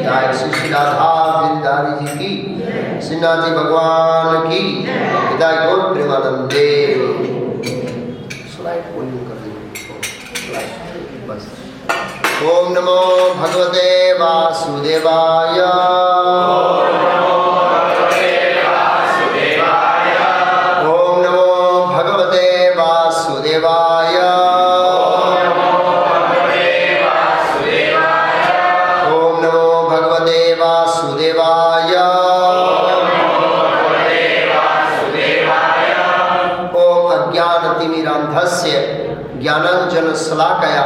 जय श्री राधा गिरिधारी जी की, सिन्हा जी भगवान की, हृदय गौर प्रेमानंदे। स्लाइड वॉल्यूम कर दीजिए बस। ओम नमो भगवते वासुदेवाय। ओम नमो भगवते वासुदेवाय। ओम नमो भगवते वासुदेवाय। ओम अज्ञानतिमिरान्धस्य ज्ञानाञ्जनशलाकया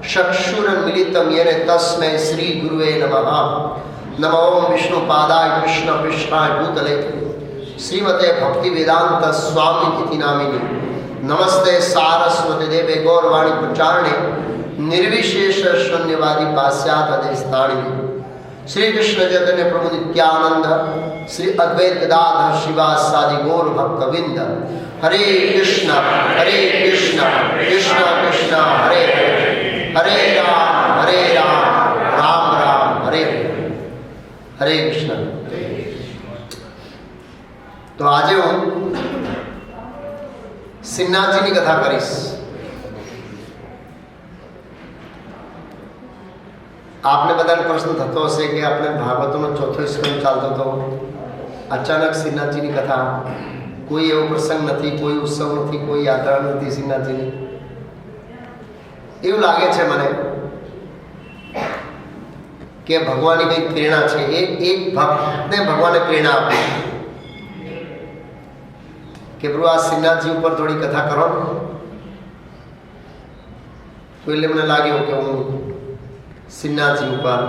चक्षुरुन्मीलितं येन तस्मै श्री गुरुवे नमः। नमो विष्णुपादाय कृष्णपृष्ठाय भूतले श्रीमते भक्तिवेदांत स्वामी इति नामिने। नमस्ते सारस्वती देवे गौरवाणी प्रचारणे निर्विशेष शून्यवादी पाश्चात्यदेशतारिणे। श्री कृष्ण चैतन्य प्रभु नित्यानंद श्री अद्वैत गदाधर श्रीवासादि गौर भक्तविंद। हरे कृष्ण कृष्ण कृष्ण हरे हरे राम राम राम हरे हरे कृष्ण। तो आज हूँ सिन्हाजीनी कथा करीश। आपने बधाने प्रश्न थतो हशे कि आपने भागवतों चौथो स्कंद चालतो तो अचानक श्रीनाथजीनी कथा, कोई एवो प्रसंग नहीं, कोई उत्सव नहीं, कोई यात्रा नहीं श्रीनाथजीनी। એવું લાગે છે મને કે ભગવાનની કંઈક પ્રેરણા છે। એક ભક્તને ભગવાને પ્રેરણા આપી કે પ્રભુ આ શ્રીનાથજી ઉપર થોડી કથા કરો। તો એટલે મને લાગ્યું કે હું શ્રીનાથજી ઉપર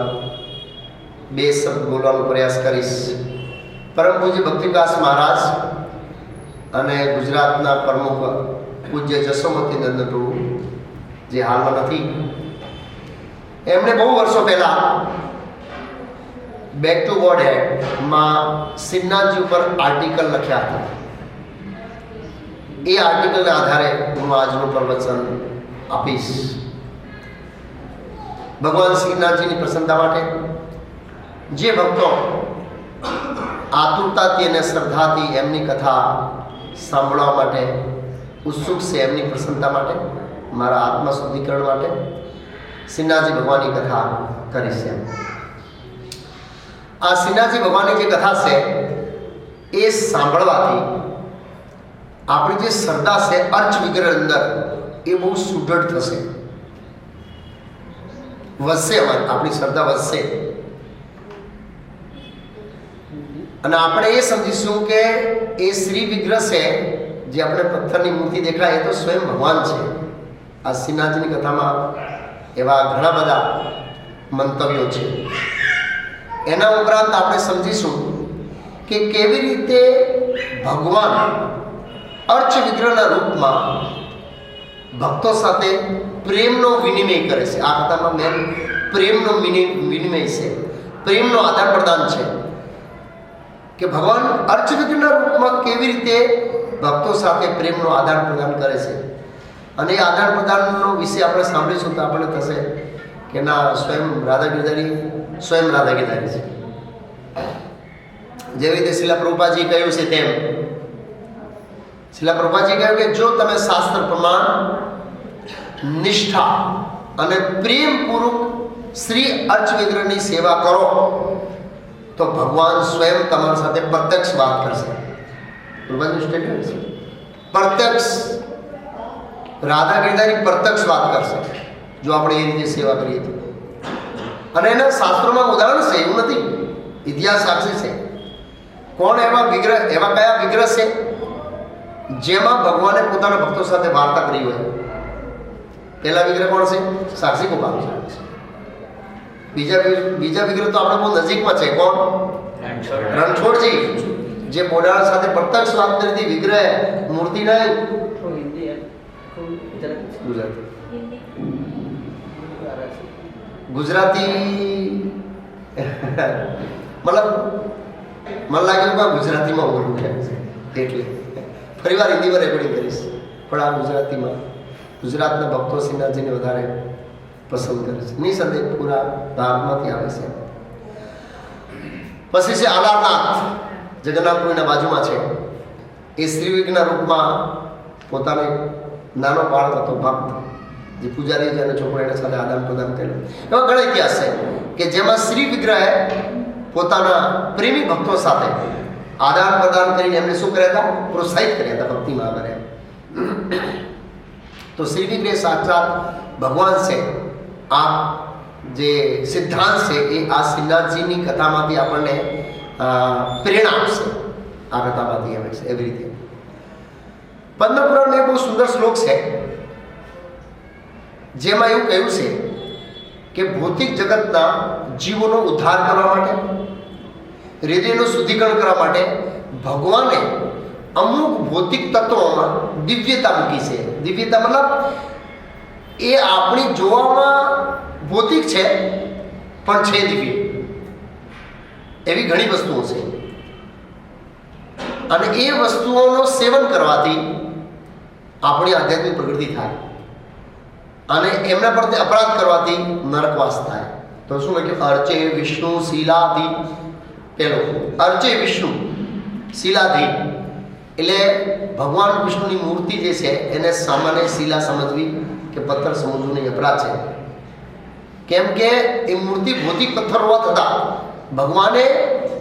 બે શબ્દ બોલવાનો પ્રયાસ કરીશ। પરમ પૂજ્ય ભક્તિવિકાસ મહારાજ અને ગુજરાતના પ્રમુખ પૂજ્ય જશોમતી નંદન પ્રભુ જે હાલમાં નથી, એમણે બહુ વર્ષો પહેલા બેક ટુ ગોડ હેડમાં શ્રીનાથજી ઉપર આર્ટિકલ લખ્યા હતા। એ આર્ટિકલના આધારે હું આજનું પ્રવચન આપીશ। ભગવાન શ્રીનાથજીની પ્રસન્નતા માટે જે ભક્તો આતુરતાથી અને શ્રદ્ધાથી એમની કથા સાંભળવા માટે ઉત્સુક છે, એમની પ્રસન્નતા માટે, મારા આત્મા શુદ્ધિકરણ માટે શ્રીનાથજી ભગવાનની કથા કરી છે। આ શ્રીનાથજી ભગવાનની જે કથા છે એ સાંભળવાથી આપણી જે શ્રદ્ધા છે અર્ચ વિગ્રહ અંદર એ બહુ સુદૃઢ થશે, વધશે, આપણી શ્રદ્ધા વધશે। અને આપણે એ સમજીશું કે એ શ્રી વિગ્રહ છે જે આપણે પથ્થરની મૂર્તિ દેખાય એ તો સ્વયં ભગવાન છે। આ શ્રીનાથજીની કથામાં એવા ઘણા બધા મંતવ્યો છે। એના ઉપરાંત આપણે સમજીશું કે કેવી રીતે ભગવાન અર્ચ વિગ્રહના રૂપમાં ભક્તો સાથે પ્રેમનો વિનિમય કરે છે। આ કથામાં મેન પ્રેમનો વિનિમય છે, પ્રેમનો આદાન પ્રદાન છે કે ભગવાન અર્ચ વિગ્રહના રૂપમાં કેવી રીતે ભક્તો સાથે પ્રેમનો આદાન પ્રદાન કરે છે। અને એ આદાન પ્રદાનનો વિશે આપણે સાંભળીશું તો આપણને થશે કે ના, સ્વયં રાધા ગિરધારી છે। જેવી રીતે શિલા પ્રભુપાદજીએ કહ્યું છે તેમ શિલા પ્રભુપાદજીએ કહ્યું કે જો તમે શાસ્ત્ર પ્રમાણ નિષ્ઠા અને પ્રેમપૂર્વક શ્રી અર્ચ વિગ્રહની સેવા કરો તો ભગવાન સ્વયં તમારી સાથે પ્રત્યક્ષ વાત કરશે। પ્રભુપાદજીનું સ્ટેટમેન્ટ છે, પ્રત્યક્ષ રાધા ગિરધારી પ્રત્યક્ષ વાત કરશે જો આપણે એ રીતે સેવા કરીએ તો। અને એના શાસ્ત્રોમાં ઉદાહરણ છે, એવું નથી, ઇતિહાસ સાક્ષી છે। કોણ એવા વિગ્રહ, એવા કયા વિગ્રહ છે જેમાં ભગવાને પોતાના ભક્તો સાથે વાર્તા કરી હોય? પહેલા વિગ્રહ કોણ છે? સાક્ષી ગોપાલ છે। બીજા વિગ્રહ તો આપણે બહુ નજીકમાં છે। કોણ? રણછોડજી, જે બોડાળા સાથે પ્રત્યક્ષ વાત કરી હતી। વિગ્રહ મૂર્તિ નહીં, ગુજરાતી મતલબ મને લાગ્યું કે ગુજરાતીમાં બોલવું છે એટલે ફરી વાર હિન્દીમાં રેકોર્ડિંગ કરીશ, પણ આ ગુજરાતીમાં ગુજરાતના ભક્તો શ્રીનાથજીને વધારે પસંદ કરે છે। નિસંદેહ પૂરા ભારતમાંથી આવે છે। પછી છે આલારનાથ, જગન્નાથપુરીના બાજુમાં છે. એ શ્રી વિગ્રહના રૂપમાં પોતાનો એક નાનો બાળક હતો, ભક્ત, જે પૂજારી છે અને છોકરો એના સાથે આદાન પ્રદાન કરેલું. એવા ઘણા ઇતિહાસ છે કે જેમાં શ્રી વિગ્રહે પોતાના પ્રેમી ભક્તો સાથે આદાન પ્રદાન કરીને એમને શું કર્યા હતા? પ્રોત્સાહિત કર્યા હતા ભક્તિમાં આગળ. તો શ્રી વિગ્રહ સાક્ષાત ભગવાન છે. આ જે સિદ્ધાંત છે એ આ શ્રીનાથજીની કથામાંથી આપણને પ્રેરણા આપશે. આ કથામાંથી આવે છે એવી રીતે. પદ્મપુરાણનો એક બહુ સુંદર શ્લોક છે જેમાં એવું કહ્યું છે કે ભૌતિક જગતના જીવોનો ઉદ્ધાર કરવા માટે, હૃદયનું શુદ્ધિકરણ કરવા માટે ભગવાને અમુક ભૌતિક તત્વોમાં દિવ્યતા મૂકી છે. દિવ્યતા મતલબ એ આપણી જોવામાં ભૌતિક છે પણ છે દિવ્ય. એવી ઘણી વસ્તુઓ છે અને એ વસ્તુઓનું સેવન કરવાથી આપણી આધ્યાત્મિક પ્રગતિ થાય અને એમના પરથી અપરાધ કરવાથી નરકવાસ થાય. તો શું લખ્યું? અર્ચે વિષ્ણુ શીલાધિ. પેલો અર્ચે વિષ્ણુ શીલાધિ એટલે ભગવાન વિષ્ણુની મૂર્તિ જે છે એને સામાન્ય શીલા સમજવી કે પથ્થર સમજવું નહીં, અપરાધ છે. કેમ કે એ મૂર્તિ ભૌતિક પથ્થર હોવા છતાં ભગવાને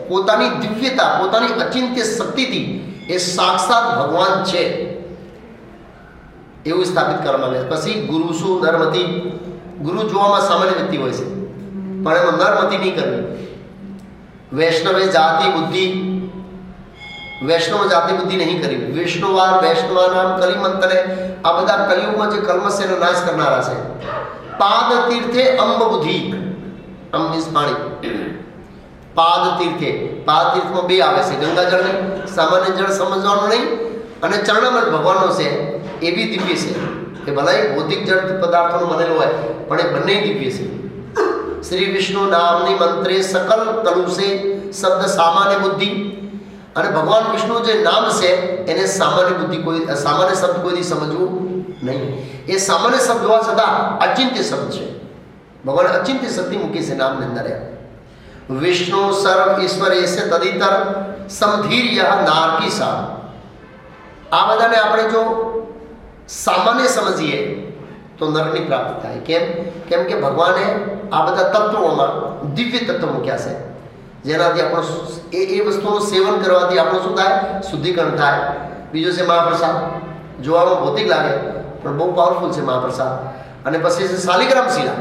પોતાની દિવ્યતા, પોતાની અચિંત્ય શક્તિથી એ સાક્ષાત ભગવાન છે એવું સ્થાપિત કરવામાં આવે. પછી ગુરુ શું નરમતી. ગુરુ જોવામાં સામાન્ય વ્યક્તિ હોય છે પણ એમાં નરમતી નહીં કરવી. વૈષ્ણવે જાતિ બુદ્ધિ, વૈષ્ણવ જાતિ બુદ્ધિ નહીં કરવી. વિષ્ણુવાર વૈષ્ણવાનામ કલિમંતને, આ બધા કલિયુગમાં જે કલ્મશ છે એનો નાશ કરનારા છે. પાદ તીર્થે અંબ બુદ્ધિ. અંબ મીન્સ પાણી. પાદ તીર્થે, પાદ તીર્થમાં બે આવે છે, ગંગાજળ નહીં, સામાન્ય જળ સમજવાનું નહીં, અને ચરણામૃત ભગવાનનો છે એ બી દિવ્ય છે. એ ભલે ભૌતિક જળ પદાર્થોનું બનેલું હોય પણ એ બંને દિવ્ય છે. શ્રી વિષ્ણુ નામની મંત્રે સકલ કલુષે શબ્દ સામાન્ય બુદ્ધિ. અને ભગવાન વિષ્ણુ જે નામ છે એને સામાન્ય બુદ્ધિ કોઈ, સામાન્ય શબ્દ કોઈથી સમજવું નહીં. એ સામાન્ય શબ્દ હોવા છતાં અચિંત્ય શબ્દ છે. ભગવાન અચિંત્ય શક્તિ મૂકી છે નામની અંદર. વિષ્ણુ સર્વ ઈશ્વર એસે તદિતર સમધીર્ય નારકીસા. આ બધાને આપણે જો સામાન્ય સમજીએ તો નરકની પ્રાપ્તિ થાય. કેમ કે ભગવાને આ બધા તત્વોમાં દિવ્ય તત્વ મૂક્યા છે જેનાથી આપણું એ વસ્તુનું સેવન કરવાથી આપણું શું થાય? શુદ્ધિકરણ થાય. બીજું છે મહાપ્રસાદ. જોવામાં ભૌતિક લાગે પણ બહુ પાવરફુલ છે મહાપ્રસાદ. અને પછી છે શાલિગ્રામ શિલા.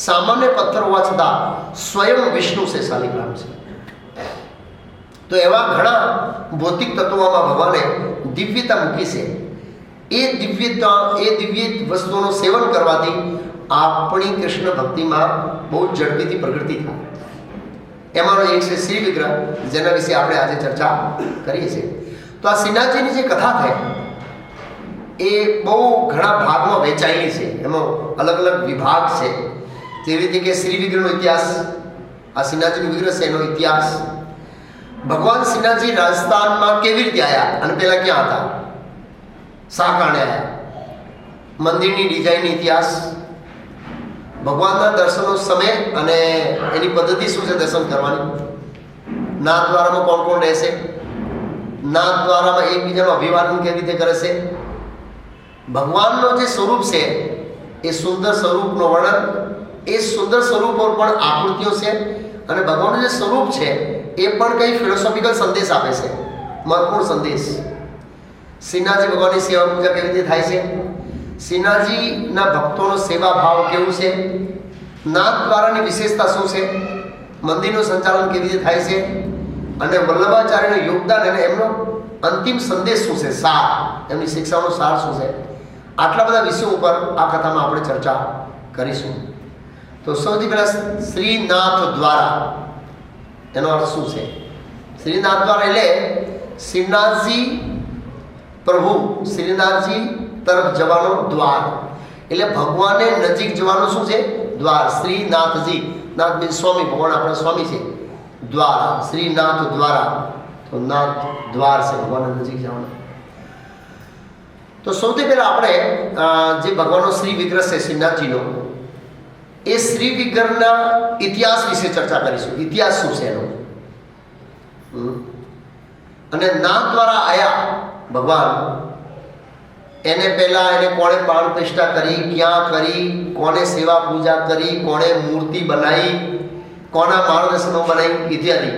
સામાન્ય પથ્થર હોવા છતાં સ્વયં વિષ્ણુ છે, શાલિગ્રામ છે. તો એવા ઘણા ભૌતિક તત્વોમાં ભગવાને દિવ્યતા મૂકી છે. એ દિવ્યતા, એ દિવ્ય વસ્તુઓનું સેવન કરવાથી આપણી કૃષ્ણ ભક્તિમાં બહુ ઝડપીથી પ્રગતિ થાય. એમાંનો એક છે શ્રી વિગ્રહ, જેના વિશે આપણે આજે ચર્ચા કરીએ છીએ. તો આ શ્રીનાથજીની જે કથા છે એ બહુ ઘણા ભાગમાં વહેંચાયેલી છે. એમાં અલગ અલગ વિભાગ છે. જેવી રીતે કે શ્રી વિગ્રહનો ઇતિહાસ, આ શ્રીનાથજીનું વિગ્રહ છે એનો ઇતિહાસ, ભગવાન શ્રીનાથજી રાજસ્થાનમાં કેવી રીતે આવ્યા અને પહેલાં ક્યાં હતા, શા કારણે આવ્યા, મંદિરની ડિઝાઇનનો ઇતિહાસ, ભગવાનના દર્શનનો સમય અને એની પદ્ધતિ શું છે દર્શન કરવાની, નાથદ્વારામાં કોણ કોણ રહેશે, નાથદ્વારામાં એકબીજાનું અભિવાદન કેવી રીતે કરે છે, ભગવાનનો જે સ્વરૂપ છે એ સુંદર સ્વરૂપનું વર્ણન, એ સુંદર સ્વરૂપ પર પણ આકૃતિઓ છે, અને ભગવાનનું જે સ્વરૂપ છે એ પણ કંઈ ફિલોસોફિકલ સંદેશ આપે છે, મહત્વપૂર્ણ સંદેશ. શ્રીનાથજી ભગવાનની સેવા પૂજા કેવી રીતે થાય છે, શ્રીનાથજીના ભક્તોનો સેવા ભાવ કેવું છે, નાથ દ્વારાની વિશેષતા શું છે, મંદિરનું સંચાલન કેવી રીતે થાય છે, અને વલ્લભાચાર્યનું યોગદાન અને એમનો અંતિમ સંદેશ શું છે, સાર, એમની શિક્ષાનો સાર શું છે. આટલા બધા વિષયો ઉપર આ કથામાં આપણે ચર્ચા કરીશું. તો સૌથી પહેલાં શ્રીનાથ દ્વારા એનો અર્થ શું છે. શ્રીનાથ દ્વારા એટલે શ્રીનાથજી પ્રભુ, શ્રીનાથજી તરફ જવાનો દ્વાર, એટલે ભગવાનને નજીક જવાનું શું છે દ્વાર. શ્રીનાથજી, નાથ મીન્સ સ્વામી, ભગવાન આપણા સ્વામી છે. દ્વાર, શ્રીનાથ દ્વારા, તો નાથ દ્વાર છે ભગવાનને નજીક જવાનું. તો સૌથી પહેલાં આપણે જે ભગવાનનો શ્રી વિગ્રહ છે શ્રીનાથજીનો, એ શ્રી વિગ્રહના ઇતિહાસ વિશે ચર્ચા કરીશું. ઇતિહાસ શું છે એનો, અને નાદ દ્વારા આયા ભગવાન, એને પહેલા એને કોણે પ્રાણ પ્રતિષ્ઠા કરી, ક્યાં કરી, કોને સેવા પૂજા કરી, કોણે મૂર્તિ બનાવી, કોના માર્ગદર્શનો બનાવી ઇત્યાદિ.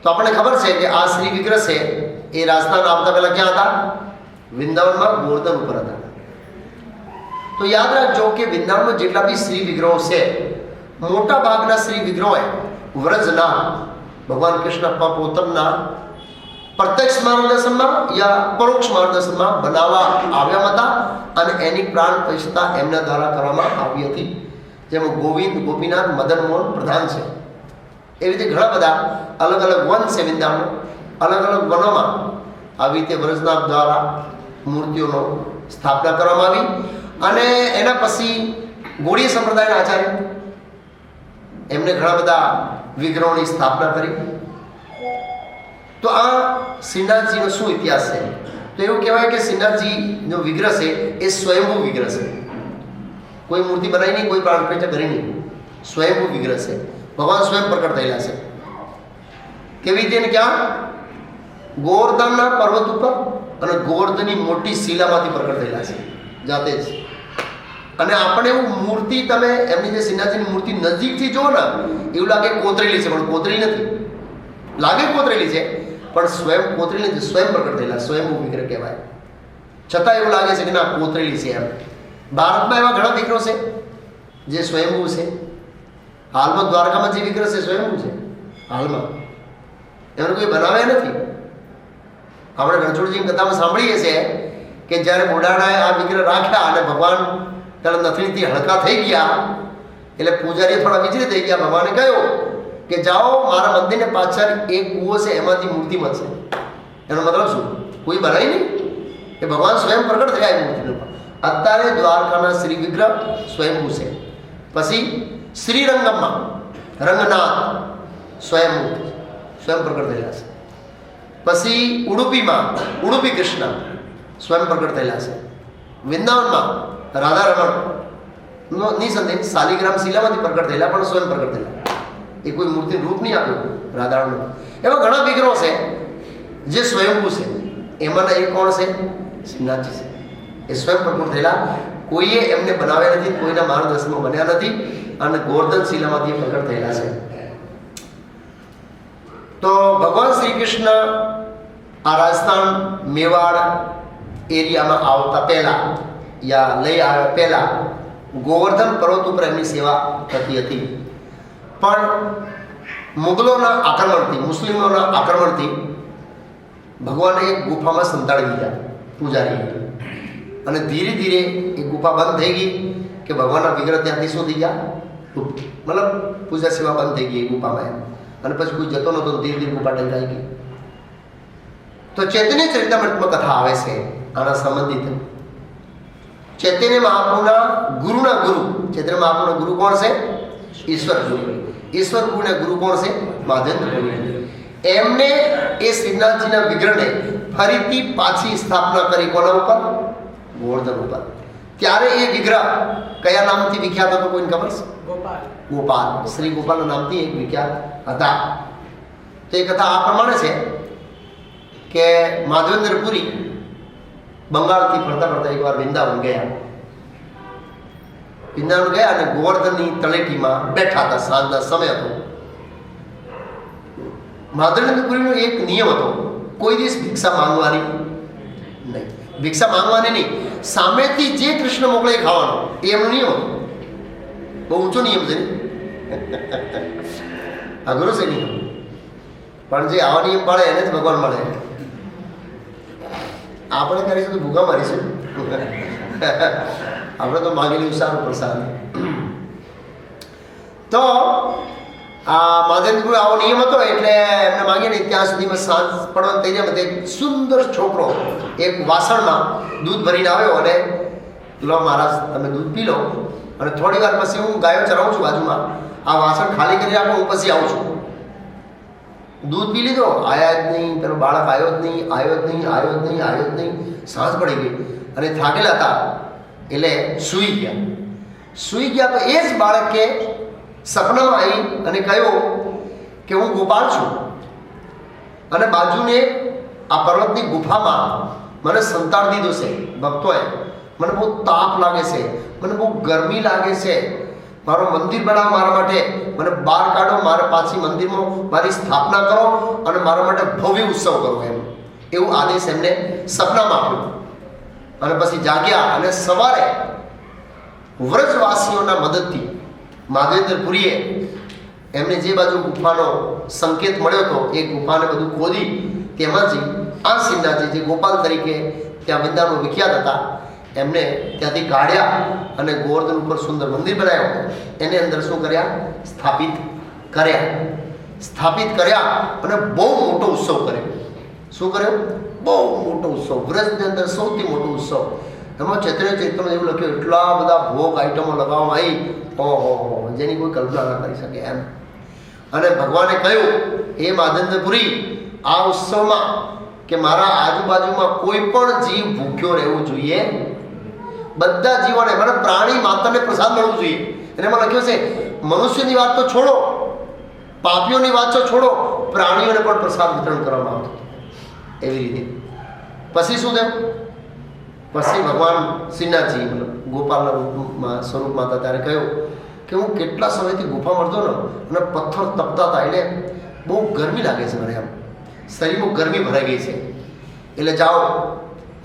તો આપણને ખબર છે કે આ શ્રી વિગ્રહ છે એ રાજસ્થાન આવતા પહેલા ક્યાં હતા? વૃંદાવનમાં ગોવર્ધન ઉપર હતા. તો યાદ રાખજો કે વૃંદાવનમાં જેટલા બી શ્રી વિગ્રહો છે, મોટા ભાગના શ્રી વિગ્રહોએ વ્રજના ભગવાન કૃષ્ણ પોતાના પ્રત્યક્ષ માર્ગદર્શનમાં યા પરોક્ષ માર્ગદર્શનમાં બનાવવા આવ્યા હતા અને એની પ્રાણ પ્રતિષ્ઠા એમના દ્વારા કરવામાં આવી હતી. જેમાં ગોવિંદ, ગોપીનાથ, મદન મોહન પ્રધાન છે. એવી રીતે ઘણા બધા અલગ અલગ વન છે વૃંદાવન. અલગ અલગ વનોમાં આવી રીતે વ્રજનાથ દ્વારા મૂર્તિઓનો સ્થાપના કરવામાં આવી. અને એના પછી ગોળીય સંપ્રદાયના આચાર્ય એમને ઘણા બધા વિગ્રહોની સ્થાપના કરી. તો આ શ્રીનાથજીનો શું ઇતિહાસ છે? તો એવું કહેવાય કે શ્રીનાથજીનો વિગ્રહ છે એ સ્વયંભૂ વિગ્રહ છે. કોઈ મૂર્તિ બનાવી નહીં, કોઈ પ્રાણ પ્રતિષ્ઠા કરી નહીં. સ્વયંભૂ વિગ્રહ છે. ભગવાન સ્વયં પ્રકટ થયેલા છે. કેવી રીતે? ક્યાં? ગોવર્ધનના પર્વત ઉપર અને ગોવર્ધનની મોટી શિલામાંથી પ્રકટ થયેલા છે જાતે જ. અને આપણે એવું મૂર્તિ, તમે એમની જે શ્રીનાથજીની મૂર્તિ નજીકથી જુઓ ને એવું લાગે કોતરેલી છે, પણ કોતરેલી નથી. લાગે કોતરેલી છે પણ સ્વયં કોતરેલી નથી, સ્વયં પ્રકટ થયેલા સ્વયંભૂ વિગ્રહ કહેવાય. છતાં એવું લાગે છે કે ના કોતરેલી છે એમ. ભારતમાં એવા ઘણા વિગ્રહો છે જે સ્વયંભૂ છે. હાલમાં દ્વારકામાં જે વિગ્રહ છે સ્વયંભૂ છે. હાલમાં એમને કોઈ બનાવ્યા નથી. આપણે રણછોડજીની કથામાં સાંભળીએ છીએ કે જ્યારે બુડાણાએ આ વિગ્રહ રાખ્યા અને ભગવાન ત્યારે નથણીથી હલકા થઈ ગયા એટલે પૂજારીઓ થોડા વિચલિત થઈ ગયા. ભગવાને કહ્યું કે જાઓ, મારા મંદિરને પાછળ એક કૂવો છે, એમાંથી મૂર્તિ મળશે. એનો મતલબ શું? કોઈ બનાવી નહીં, એ ભગવાન સ્વયં પ્રગટ થયા એ મૂર્તિનો. અત્યારે દ્વારકાના શ્રી વિગ્રહ સ્વયંભૂ છે. પછી શ્રીરંગમમાં રંગનાથ સ્વયં પ્રગટ થયેલા છે. પછી ઉડુપીમાં ઉડુપી કૃષ્ણ સ્વયં પ્રગટ થયેલા છે. વૃંદાવનમાં રાધારમણ નિસંદેહ શાલિગ્રામ શિલામાંથી પ્રગટ થયેલા, પણ સ્વયં પ્રગટ થયેલા. એ કોઈ મૂર્તિ રૂપ નહીં આપ્યું રાધારમણ. એવા ઘણા વિગ્રહો છે જે સ્વયંભૂ છે. એમાંના એક કોણ છે? શ્રીનાથજી છે. એ સ્વયં પ્રગટ થયેલા. કોઈએ એમને બનાવ્યા નથી, કોઈના માર્ગદર્શનમાં બન્યા નથી અને ગોવર્ધન શિલામાંથી પ્રગટ થયેલા છે. તો ભગવાન શ્રી કૃષ્ણ આ રાજસ્થાન મેવાડ એરિયામાં આવતા પહેલા યા લઈ આવ્યા પહેલા ગોવર્ધન પર્વત ઉપર એમની સેવા થતી હતી. પણ મુગલોના આક્રમણથી, મુસ્લિમોના આક્રમણથી ભગવાને એક ગુફામાં સંતાડી દીધા પૂજારી. અને ધીરે ધીરે એ ગુફા બંધ થઈ ગઈ કે ભગવાનના વિગ્રહ ત્યાંથી શું થઈ ગયા? મતલબ પૂજા સેવા બંધ થઈ ગઈ એ ગુફામાં. અને પછી કોઈ જતો નહોતો, ધીરે ધીરે ગુફા ઢંકાઈ ગઈ. તો ચૈતન્ય ચરિતામૃતમાં કથા આવે છે આના સંબંધિત. ચૈતન્ય મહાપ્રભુના ગુરુના ગુરુ, ચૈતન્ય મહાપ્રભુના ગુરુ કોણ છે? ઈશ્વર ગુરુ. ઈશ્વર ગુરુના ગુરુ કોણ છે? મહાદેન્દ્ર ગુરુ. એમને એ શ્રીનાથજીના વિગ્રહને ફરીથી પાછી સ્થાપના કરી. કોના ઉપર? ગોવર્ધન ઉપર. ત્યારે એ વિગ્રહ કયા નામથી વિખ્યાત હતો? કોઈને ખબર છે? ગોપાલ. શ્રી ગોપાલના નામથી એક વિખ્યાત હતા. તો એ કથા આ પ્રમાણે છે કે માધવેન્દ્રપુરી બંગાળથી ફરતા ફરતા એકવાર વૃંદાવન ગયા. વૃંદાવન ગયા અને ગોવર્ધનની તળેટીમાં બેઠા હતા. સાંજના સમય હતો. માધવેન્દ્રપુરીનો એક નિયમ હતો, કોઈ દિવસ ભિક્ષા માંગવાની નહીં. ભિક્ષા માંગવાની નહીં, સામેથી જે કૃષ્ણ મોકલે એ ખાવાનો, એ એમનો નિયમ હતો. બહુ ઊંચો નિયમ છે. અઘરો છે નિયમ, પણ જે આવા નિયમ પાડે એને જ ભગવાન મળે. આપણે કરીશું તો ભૂખા મારીશું. આપણે તો માગેલું સારું પ્રસાદ. તો આ મહાદેવપુર આવો નિયમ હતો એટલે એમને માગીએ ને ત્યાં સુધીમાં સાંજ પડવાનું થઈ જાય. એક સુંદર છોકરો એક વાસણમાં દૂધ ભરીને આવ્યો અને લો મહારાજ તમે દૂધ પી લો અને થોડી વાર પછી હું ગાયો ચરાવું છું બાજુમાં, આ વાસણ ખાલી કરી રાખો, હું પછી આવું છું. દૂધ પી લીધો, આયા જ નહીં, પેલો બાળક આવ્યો જ નહીં, આવ્યો જ નહીં, આવ્યો જ નહીં, આવ્યો જ નહીં. સાંજ પડી ગઈ અને થાકેલા હતા એટલે સૂઈ ગયા. સૂઈ ગયા તો એ જ બાળકે સપનામાં આવી અને કહ્યું કે હું ગોપાલ છું અને બાજુને આ પર્વતની ગુફામાં મને સંતાડી દીધો છે ભક્તોએ. મને બહુ તાપ લાગે છે, મને બહુ ગરમી લાગે છે, મારો મંદિર બનાવો મારા માટે, મને બહાર કાઢો, મારે પાછી મંદિરમાં મારી સ્થાપના કરો અને મારા માટે ભવ્ય ઉત્સવ કરો, એવું આદેશ એમને સપનામાં આપ્યો. અને પછી જાગ્યા અને સવારે વ્રજવાસીઓના મદદથી માધવેન્દ્રપુરીએ એમને જે બાજુ ગુફાનો સંકેત મળ્યો હતો એ ગુફાને બધું ખોદી તેમાંથી આ શ્રીનાથજી જે ગોપાલ તરીકે ત્યાં વૃંદાવનમાં વિખ્યાત હતા એમને ત્યાંથી કાઢ્યા અને ગોવર્ધન ઉપર સુંદર મંદિર બનાવ્યો. એની અંદર શું કર્યા? સ્થાપિત કર્યા અને બહુ મોટો ઉત્સવ કર્યો. શું કર્યો? બહુ મોટો ઉત્સવ. વ્રજની અંદર સૌથી મોટો ઉત્સવ. એમાં ચૈતન્ય ચરિત્રમાં એવું લખ્યું, એટલા બધા ભોગ આઈટમો લગાવવામાં આવી, ઓહો, જેની કોઈ કલ્પના ના કરી શકે એમ. અને ભગવાને કહ્યું, એ માધવેન્દ્રપુરી, આ ઉત્સવમાં કે મારા આજુબાજુમાં કોઈ પણ જીવ ભૂખ્યો રહેવું જોઈએ, બધા જીવોને, મને પ્રાણી માત્રને પ્રસાદ મળવું જોઈએ. અને એમાં લખ્યું છે, મનુષ્યની વાત તો છોડો, પાપીઓની વાત તો છોડો, પ્રાણીઓને પણ પ્રસાદ વિતરણ કરવામાં આવતું. એવી રીતે પછી શું થયું? પછી ભગવાન શ્રીનાથજી ગોપાલના રૂપમાં સ્વરૂપમાં હતા ત્યારે કહ્યું કે હું કેટલા સમયથી ગુફામાં હતો ને અને પથ્થર તપતા હતા, એટલે બહુ ગરમી લાગે છે મને, એમ શરીરમાં ગરમી ભરાઈ ગઈ છે, એટલે જાઓ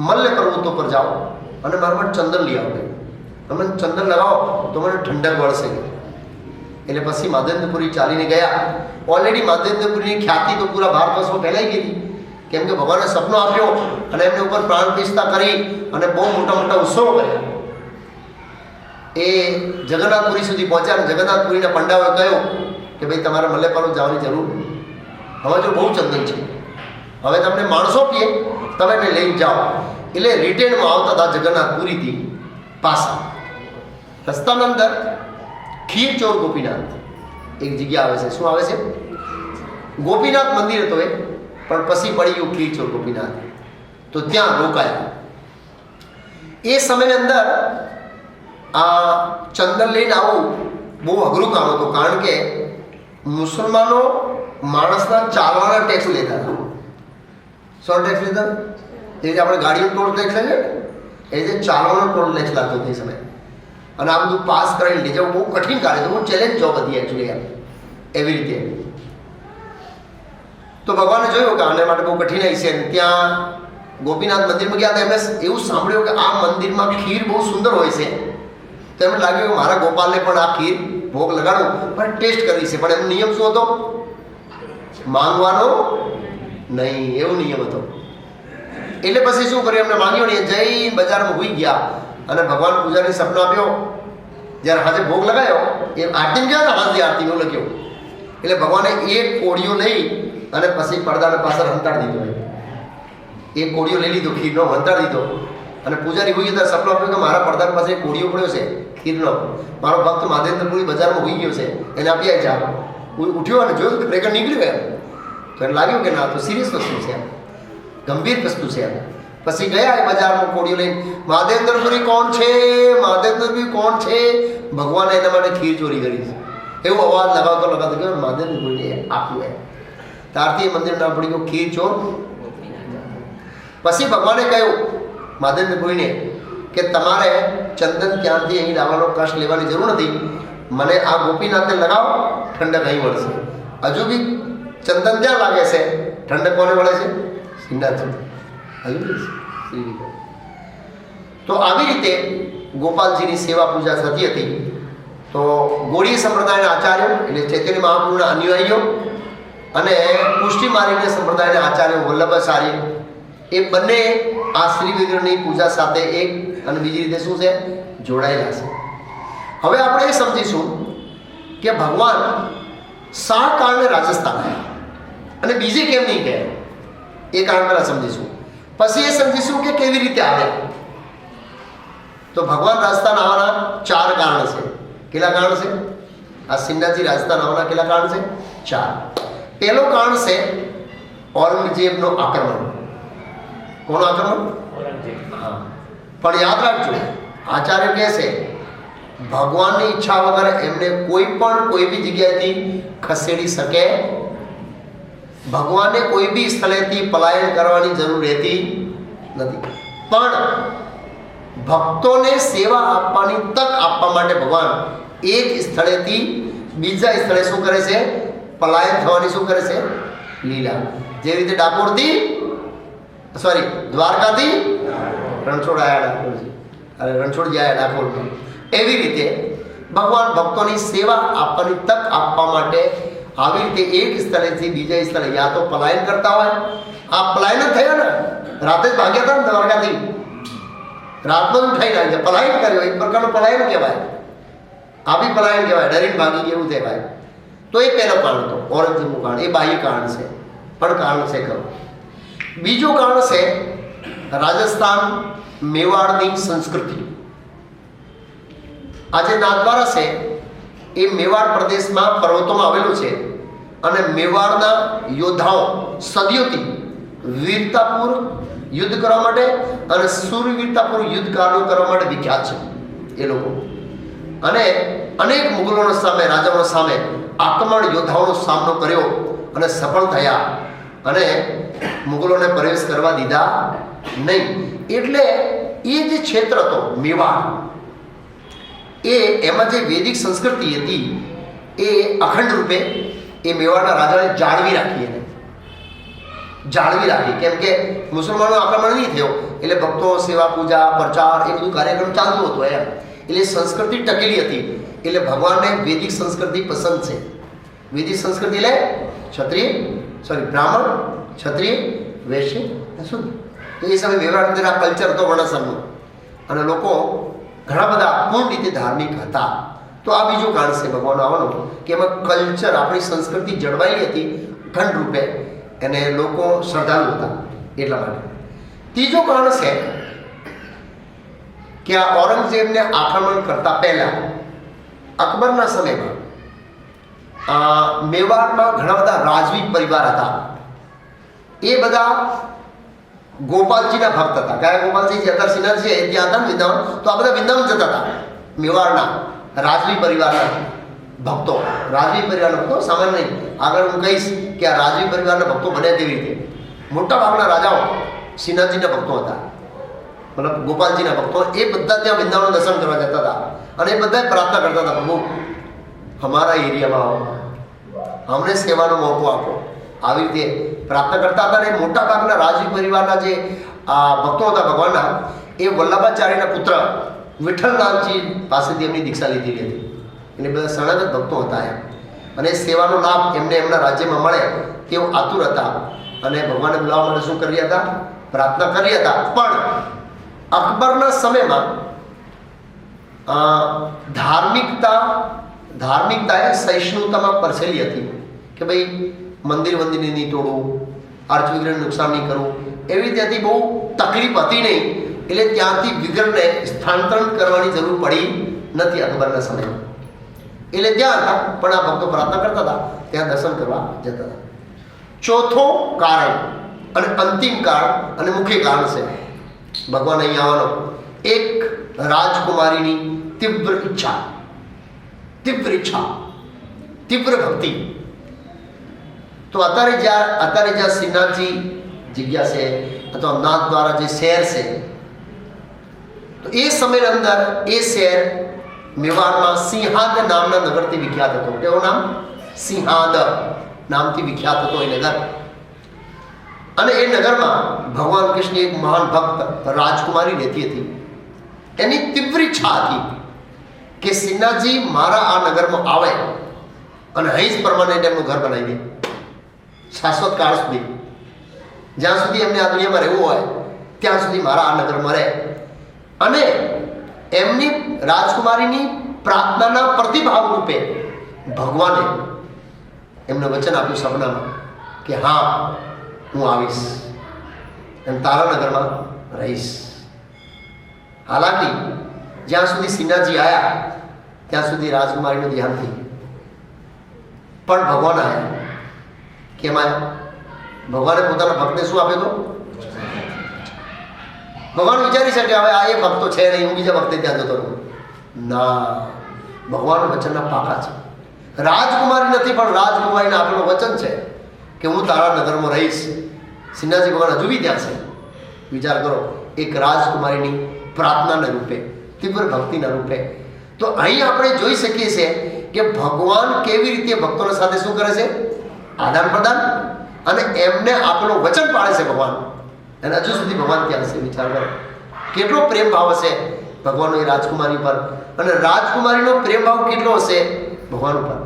મલ્લ પર્વતો પર જાઓ અને મારા માટે ચંદન લઈ આવો, તમે ચંદન લગાવો તો મને ઠંડક વળશે. એટલે પછી માધવેન્દ્રપુરી ચાલીને ગયા. ઓલરેડી માધવેન્દ્રપુરીની ખ્યાતિ તો પૂરા ભારતવર્ષમાં ફેલાઈ ગઈ હતી, કેમ કે ભગવાને સપનો આપ્યો અને એમને ઉપર પ્રાણ પ્રતિષ્ઠા કરી અને બહુ મોટા મોટા ઉત્સવો કર્યા. એ જગન્નાથપુરી સુધી પહોંચ્યા અને જગન્નાથપુરીના પંડાઓએ કહ્યું કે ભાઈ તમારે મલ્લે પર્વત જવાની જરૂર, હવે જો બહુ ચંદન છે, હવે તમને માણસો પીએ, તમે એને લઈને જાઓ. એટલે રિટેનમાં આવતા હતા જગન્નાથપુરીથી પાછા. રસ્તાની અંદર ખીરચોર ગોપીનાથ એક જગ્યા આવે છે. શું આવે છે? ગોપીનાથ મંદિર હતો એ, પણ પછી પડી ગયું ખીરચોર ગોપીનાથ, તો ત્યાં રોકાયા. એ સમયની અંદર આ ચંદન લઈને આવું બહુ અઘરું કામ હતું, કારણ કે મુસલમાનો માણસના ચાલવાના ટેક્સ લેતા હતા. શું ટેક્સ લેતા? એ જે આપણે ગાડીનો ટોલ ટેક્સ લે છે એ જે ચાલવાનો ટોલ ટેક્સ લાગતો તે સમય. અને આ બધું પાસ કરાવીને લઈ જવું બહુ કઠિન કાર્ય હતું, બહુ ચેલેન્જ જોબ હતી એકચ્યુઅલી એમ. એવી રીતે તો ભગવાને જોયું કે આને માટે બહુ કઠિનાઈ છે. ત્યાં ગોપીનાથ મંદિરમાં ગયા હતા, એમને એવું સાંભળ્યું કે આ મંદિરમાં ખીર બહુ સુંદર હોય છે, તો એમને લાગ્યું કે મારા ગોપાલને પણ આ ખીર ભોગ લગાડું, પણ ટેસ્ટ કરવી છે. પણ એનો નિયમ શું હતો? માંગવાનો નહીં, એવો નિયમ હતો. એટલે પછી શું કર્યું? એમને માંગ્યો નહીં, જઈ બજારમાં હોઈ ગયા અને ભગવાન પૂજાની સપનો આપ્યો. જ્યારે હાજે ભોગ લગાવ્યો એ આરતી ગયા હતા, હાજરી આરતી એવું લખ્યું. એટલે ભગવાને એક કોળીઓ લઈ અને પછી પડદાને પાછળ હંતાડી દીધો. એક કોળીઓ લઈ લીધો, ખીરનો હંતાડી દીધો. અને પૂજારી હોઈ ગયા સપનો આપ્યો કે મારા પડદાની પાસે એક કોળીઓ પડ્યો છે ખીરનો, મારો ભક્ત માધવેન્દ્રપુરી બજારમાં હોઈ ગયો છે, એને આપી આવી જા. ઉઠ્યો અને જોયું કે બ્રેકર નીકળી ગયા. તો એને લાગ્યું કે ના, તો સિરિયસ વસ્તુ છે, ગંભીર વસ્તુ છે. પછી ગયા એ બજારમાં કોળીઓ લઈને, માધવેન્દ્રપુરી કોણ છે? માધવેન્દ્રપુરી કોણ છે? ભગવાને એના માટે ખીર ચોરી કરી છે, એવો અવાજ લગાવતો કે માધવેન્દ્રપુરીને આપ્યું. એમ ત્યારથી એ મંદિર નામ પડી ગયું ખીર ચોર. પછી ભગવાને કહ્યું માધવેન્દ્રપુરીને કે તમારે ચંદન ત્યાંથી અહીં લાવવાનો કષ્ટ લેવાની જરૂર નથી, મને આ ગોપીનાથને લગાવો, ઠંડક અહીં મળશે. હજુ બી ચંદન ત્યાં લાગે છે, ઠંડક કોને મળે છે? શ્રીનાથજી. તો આવી રીતે ગોપાલજીની સેવા પૂજા થતી હતી. તો ગોળી સંપ્રદાયના આચાર્યો એટલે ચૈતન્ય મહાપ્રભુના અનુયાયીઓ અને પુષ્ટિ માર્ગીય સંપ્રદાયના આચાર્યો વલ્લભાચાર્ય, એ બંને આ શ્રી વિગ્રહની પૂજા સાથે એક અને બીજી રીતે શું છે? જોડાયેલા છે. હવે આપણે એ સમજીશું કે ભગવાન શા કારણે રાજસ્થાન આવ્યા અને બીજે કેમ નહીં ગયા, એ કારણ પહેલાં સમજીશું. પછી એ સમજીશું કે કેવી રીતે આવ્યા. તો ભગવાન રાજસ્થાન આવવાના 4 કારણ છે. કેટલા કારણ છે? આ શ્રીનાથજી રાજસ્થાન આવવાના કેટલા કારણ છે? 4. પહેલું કારણ છે ઔરંગઝેબનો આક્રમણ. કોનું આક્રમણ? હા, પણ યાદ રાખજો, આચાર્ય કહે છે ભગવાનની ઈચ્છા વગર એમને કોઈ બી જગ્યાએથી ખસેડી શકે ભગવાનને કોઈ બી સ્થળેથી પલાયન કરવાની જરૂર રહેતી નથી, પણ ભક્તોને સેવા આપવાની તક આપવા માટે ભગવાન એક સ્થળેથી બીજા સ્થળે શું કરે છે? પલાયન થવાની શું કરે છે? લીલા. જે રીતે દ્વારકાથી રણછોડ આવ્યા ડાકોરજી, અરે રણછોડજી આવ્યા ડાકોરમાં, એવી રીતે ભગવાન ભક્તોની સેવા આપવાની તક આપવા માટે આવી રીતે એક સ્થળેથી બીજા સ્થળે યા તો પલાયન કરતા હોય. આ પલાયન જ થયા ને, રાતે જ ભાગ્યા હતા ને દ્વારકાથી, રાતમાં જ ઉઠાઈ નાખ્યા, પલાયન કર્યો. એક પ્રકારનું પલાયન કહેવાય, આ બી પલાયન કહેવાય, ડરીને ભાગી ગયું કહેવાય. તો એ પહેલો કારણ હતો, ઔરંગઝેબનું કારણ. એ બાહ્ય કારણ છે, પણ કારણ છે ખરું. બીજું કારણ છે રાજસ્થાન મેવાડની સંસ્કૃતિ. આજે નાથદ્વારા છે એ મેવાડ પ્રદેશમાં પર્વતોમાં આવેલું છે, અને મેવાડના યોદ્ધાઓ સદીઓથી વીરતાપૂર્વક યુદ્ધ કરવા માટે અને શૂરવીરતાપૂર્વક યુદ્ધ કાર્યો કરવા માટે વિખ્યાત છે એ લોકો. અને અનેક મુગલોના સામે, રાજાઓના સામે આક્રમણ યોદ્ધાઓનો સામનો કર્યો અને સફળ થયા, અને મુગલોને પ્રવેશ કરવા દીધા નહીં. એટલે એ જે ક્ષેત્ર હતો મેવાડ, એમાં જે વૈદિક સંસ્કૃતિ હતી એ અખંડ રૂપે એ મેવાડના રાજાને જાળવી રાખી. કેમ કે મુસલમાનો આક્રમણ નહીં થયો એટલે ભક્તો સેવા, પૂજા, પ્રચાર એ બધું કાર્યક્રમ ચાલતું હતું એમ. એટલે સંસ્કૃતિ ટકેલી હતી. એટલે ભગવાનને વૈદિક સંસ્કૃતિ પસંદ છે. વૈદિક સંસ્કૃતિ એટલે બ્રાહ્મણ, ક્ષત્રિય, વૈશ્ય, શુદ્ધ. તો એ સમયે મેવાડ અંદર આ કલ્ચર હતો વર્ણાશ્રમનો, અને લોકો ઘણા બધા પૂર્ણ રીતે ધાર્મિક હતા. તો આ બીજું કારણ છે ભગવાન આવવાનું, કે એમાં કલ્ચર, આપણી સંસ્કૃતિ જળવાયેલી હતી અખંડ રૂપે, અને લોકો શ્રદ્ધાળુ હતા એટલા માટે. ત્રીજું કારણ છે કે આ ઔરંગઝેબને આક્રમણ કરતા પહેલા અકબરના સમયમાં મેવાડમાં ઘણા બધા રાજવી પરિવાર હતા. એ બધા ગોપાલજીના ભક્ત હતા. કયા ગોપાલજી? જે અત્યારે શ્રીનાથજી છે ત્યાં હતા ને વૃંદાવન, તો આ બધા વૃંદાવન જતા હતા. મેવાડના રાજવી પરિવારના ભક્તો, સામાન્ય નહીં. આગળ હું કહીશ કે આ રાજવી પરિવારના ભક્તો બન્યા કેવી રીતે. મોટા ભાગના રાજાઓ શ્રીનાથજીના ભક્તો હતા, મતલબ ગોપાલજીના ભક્તો. એ બધા ત્યાં વૃંદાવન દર્શન કરવા જતા હતા, અને એ બધા પ્રાર્થના કરતા હતા, પ્રભુ અમારા એરિયામાં આવો, અમને સેવાનો મોકો આપો. આવી રીતે પ્રાર્થના કરતા હતા. અને મોટા ભાગના રાજવી પરિવારના જે ભક્તો હતા ભગવાનના, એ વલ્લભાચાર્યના પુત્ર વિઠ્ઠલનાથજી પાસેથી એમની દીક્ષા લીધી હતી. એટલે બધા શરણાગત ભક્તો હતા એમ. અને સેવાનો લાભ એમને એમના રાજ્યમાં મળે તેઓ આતુર હતા, અને ભગવાનને બોલાવવા માટે શું કરી હતા? પ્રાર્થના કરી હતા. પણ અકબરના સમયમાં ધાર્મિકતાએ સહિષ્ણુતામાં પરસેલી હતી, કે ભાઈ મંદિર નહીં તોડવું, અર્ચ વિગ્રહને નુકસાન નહીં કરવું, એવી રીતે હતી. બહુ તકલીફ હતી નહીં, એટલે ત્યાંથી વિગ્રહને સ્થાનાંતરણ કરવાની જરૂર પડી નથી અકબરના સમયમાં. એટલે ત્યાં હતા, પણ આ ભક્તો પ્રાર્થના કરતા હતા, ત્યાં દર્શન કરવા જતા હતા. ચોથો કારણ અને અંતિમ કારણ અને મુખ્ય કારણ છે ભગવાન અહીંયા આવવાનો, એક રાજકુમારીની તીવ્ર ઈચ્છા, તીવ્ર ભક્તિ. તો અત્યારે જ્યાં શ્રીનાથજી જગ્યા છે અથવા નાથદ્વારા જે શહેર છે, તો એ સમયની અંદર એ શહેર મેવાડમાં સિંહાદ નામના નગરથી વિખ્યાત હતો. કેવું નામ? સિંહાદ નામથી વિખ્યાત હતો એ નગર. અને એ નગરમાં ભગવાન કૃષ્ણ એક મહાન ભક્ત રાજકુમારી રહેતી હતી. એની તીવ્ર ઈચ્છા હતી કે શ્રીનાથજી મારા આ નગરમાં આવે અને અહીં જ પરમાનન્ટ એમનું ઘર બનાવી દે, શાશ્વત કાળ સુધી, જ્યાં સુધી એમને આ દુનિયામાં રહેવું હોય ત્યાં સુધી મારા આ નગરમાં રહે. અને એમની રાજકુમારીની પ્રાર્થનાના પ્રતિભાવ રૂપે ભગવાને એમને વચન આપ્યું સપનામાં કે હા, હું આવીશ અને તારા નગરમાં રહીશ. હાલાકી જ્યાં સુધી શ્રીનાથજી આવ્યા ત્યાં સુધી રાજકુમારીનું ધ્યાન થયું, પણ ભગવાન આવ્યા. કેમ આવ્યા? ભગવાને પોતાના ભક્તને શું આપ્યું હતું? ભગવાન વિચારી શકે હવે આ એ ભક્તો છે નહીં, હું બીજા ભક્તે ત્યાં જતો રહું. ના, ભગવાન વચનના પાકા છે. રાજકુમારી નથી, પણ રાજકુમારીને આપેલું વચન છે કે હું તારા નગરમાં રહીશ. શ્રીનાથજી ભગવાન હજુ બી ત્યાં છે. વિચાર કરો, એક રાજકુમારીની પ્રાર્થનાના રૂપે, તીવ્ર ભક્તિના રૂપે. તો અહીં આપણે જોઈ શકીએ છીએ કે ભગવાન કેવી રીતે ભક્તોના સાથે શું કરે છે? આદાન પ્રદાન, અને એમને આપણું વચન પાળે છે ભગવાન. અને હજુ સુધી ભગવાન ત્યાં છે. વિચાર કરો કેટલો પ્રેમ ભાવ હશે ભગવાનનો એ રાજકુમારી પર, અને રાજકુમારીનો પ્રેમ ભાવ કેટલો હશે ભગવાન ઉપર.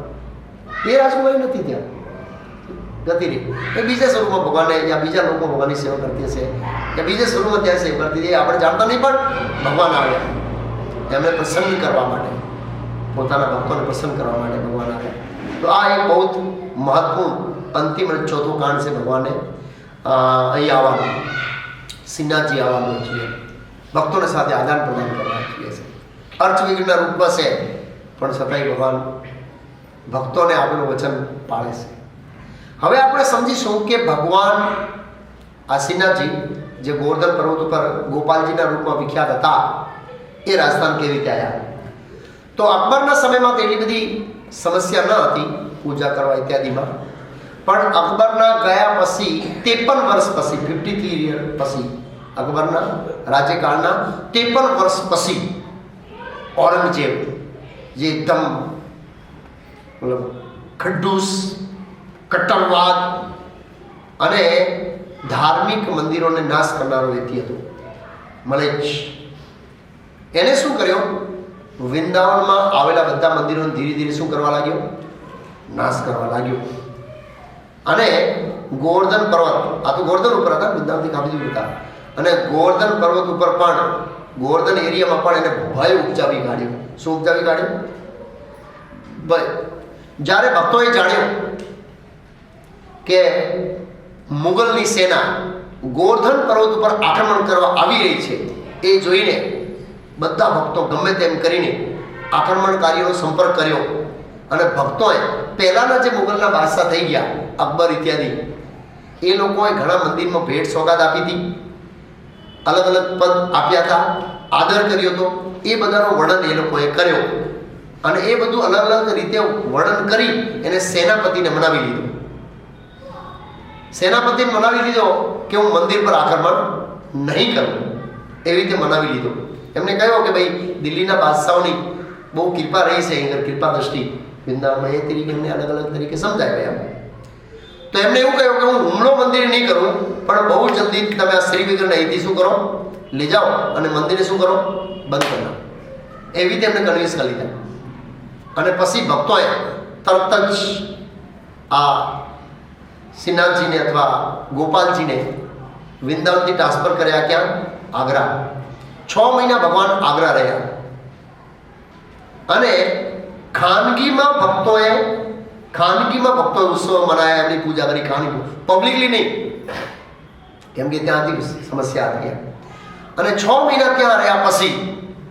એ રાજકુમારી નથી ત્યાં, ગતિ રહી. એ બીજા સ્વરૂપમાં ભગવાનને યા બીજા લોકો ભગવાનની સેવા કરતી હશે, કે બીજા સ્વરૂપમાં ત્યાં સેવા કરતી હતી, આપણે જાણતા નહીં. પણ ભગવાન આવ્યા એમને પ્રસન્ન કરવા માટે, પોતાના ભક્તોને પ્રસન્ન કરવા માટે ભગવાન આવ્યા. તો આ એક બહુ મહત્વપૂર્ણ અંતિમ અને ચોથું કાંડ છે ભગવાને અહીં આવવાનું, શ્રીનાથજી આવવાનું જોઈએ, ભક્તોને સાથે આદાન પ્રદાન કરવા જોઈએ છે. અર્થવિઘ્નના રૂપમાં છે, પણ છતાંય ભગવાન ભક્તોને આપેલું વચન પાળે છે. હવે આપણે સમજીશું કે ભગવાન આ શ્રીનાથજી જે ગોવર્ધન પર્વત ઉપર ગોપાલજીના રૂપમાં વિખ્યાત હતા, એ રાજસ્થાન કેવી રીતે આવ્યા? તો અકબરના સમયમાં તો એટલી બધી સમસ્યા ન હતી પૂજા કરવા ઇત્યાદિમાં, પણ અકબરના ગયા પછી 53 વર્ષ પછી, 53 યર પછી, અકબરના રાજ્યકાળના 53 વર્ષ પછી ઔરંગઝેબ, જે એકદમ મતલબ ખડ્ડૂસ, કટ્ટરવાદ અને ધાર્મિક મંદિરોને નાશ કરનારો વ્યક્તિ હતો, મલેચ્છ, એને શું કર્યો? વૃંદાવનમાં આવેલા બધા મંદિરોને ધીરે ધીરે શું કરવા લાગ્યો? નાશ કરવા લાગ્યો. અને ગોવર્ધન પર્વત, આ તો ગોવર્ધન ઉપર હતા, વૃંદાવનથી કાપી દૂર હતા, અને ગોવર્ધન પર્વત ઉપર પણ, ગોવર્ધન એરિયામાં પણ એને ભય ઉપજાવી કાઢ્યો. શું ઉપજાવી કાઢ્યો? ભય. જ્યારે ભક્તોએ જાણ્યું કે મુગલની સેના ગોવર્ધન પર્વત ઉપર આક્રમણ કરવા આવી રહી છે, એ જોઈને બધા ભક્તો ગમે તેમ કરીને આક્રમણકારીઓનો સંપર્ક કર્યો. અને ભક્તોએ પહેલાના જે મુગલના બાદશાહ થઈ ગયા, અકબર ઇત્યાદિ, એ લોકોએ ઘણા મંદિરમાં ભેટ સોગાદ આપી હતી, અલગ અલગ પદ આપ્યા હતા, આદર કર્યો હતો. એ બધાનો વર્ણન એ લોકોએ કર્યો, અને એ બધું અલગ અલગ રીતે વર્ણન કરી એને સેનાપતિને મનાવી લીધો. સેનાપતિને મનાવી લીધો કે હું મંદિર પર આક્રમણ નહીં કરું, એવી રીતે મનાવી લીધો. એમને કહ્યું કે ભાઈ દિલ્હીના બાદશાહોની બહુ કૃપા રહી છે, અહીં કૃપા દ્રષ્ટિ વૃંદાવનમાં, એ તરીકે એમને અલગ અલગ તરીકે સમજાય એમ. તો એમને એવું કહ્યું કે હું હુમલો મંદિર નહીં કરું, પણ બહુ જલ્દી તમે આ શ્રી વિગ્રહને અહીંથી શું કરો? લઈ જાઓ, અને મંદિરને શું કરો? બંધ કરી નાખો. એવી રીતે એમને કન્વિન્સ કરી લીધા. અને પછી ભક્તોએ તરત જ આ શ્રીનાથજીને અથવા ગોપાલજીને વૃંદાવનથી ટ્રાન્સફર કર્યા. ક્યાં? આગ્રા. 6 મહિના ભગવાન આગ્રા રહ્યા. અને ખાનગીમાં ભક્તોએ ઉત્સવ મનાયા, એમની પૂજા કરી, ખાનગી, પબ્લિકલી નહીં, કેમ કે ત્યાંથી સમસ્યા હતી. અને 6 મહિના ત્યાં રહ્યા પછી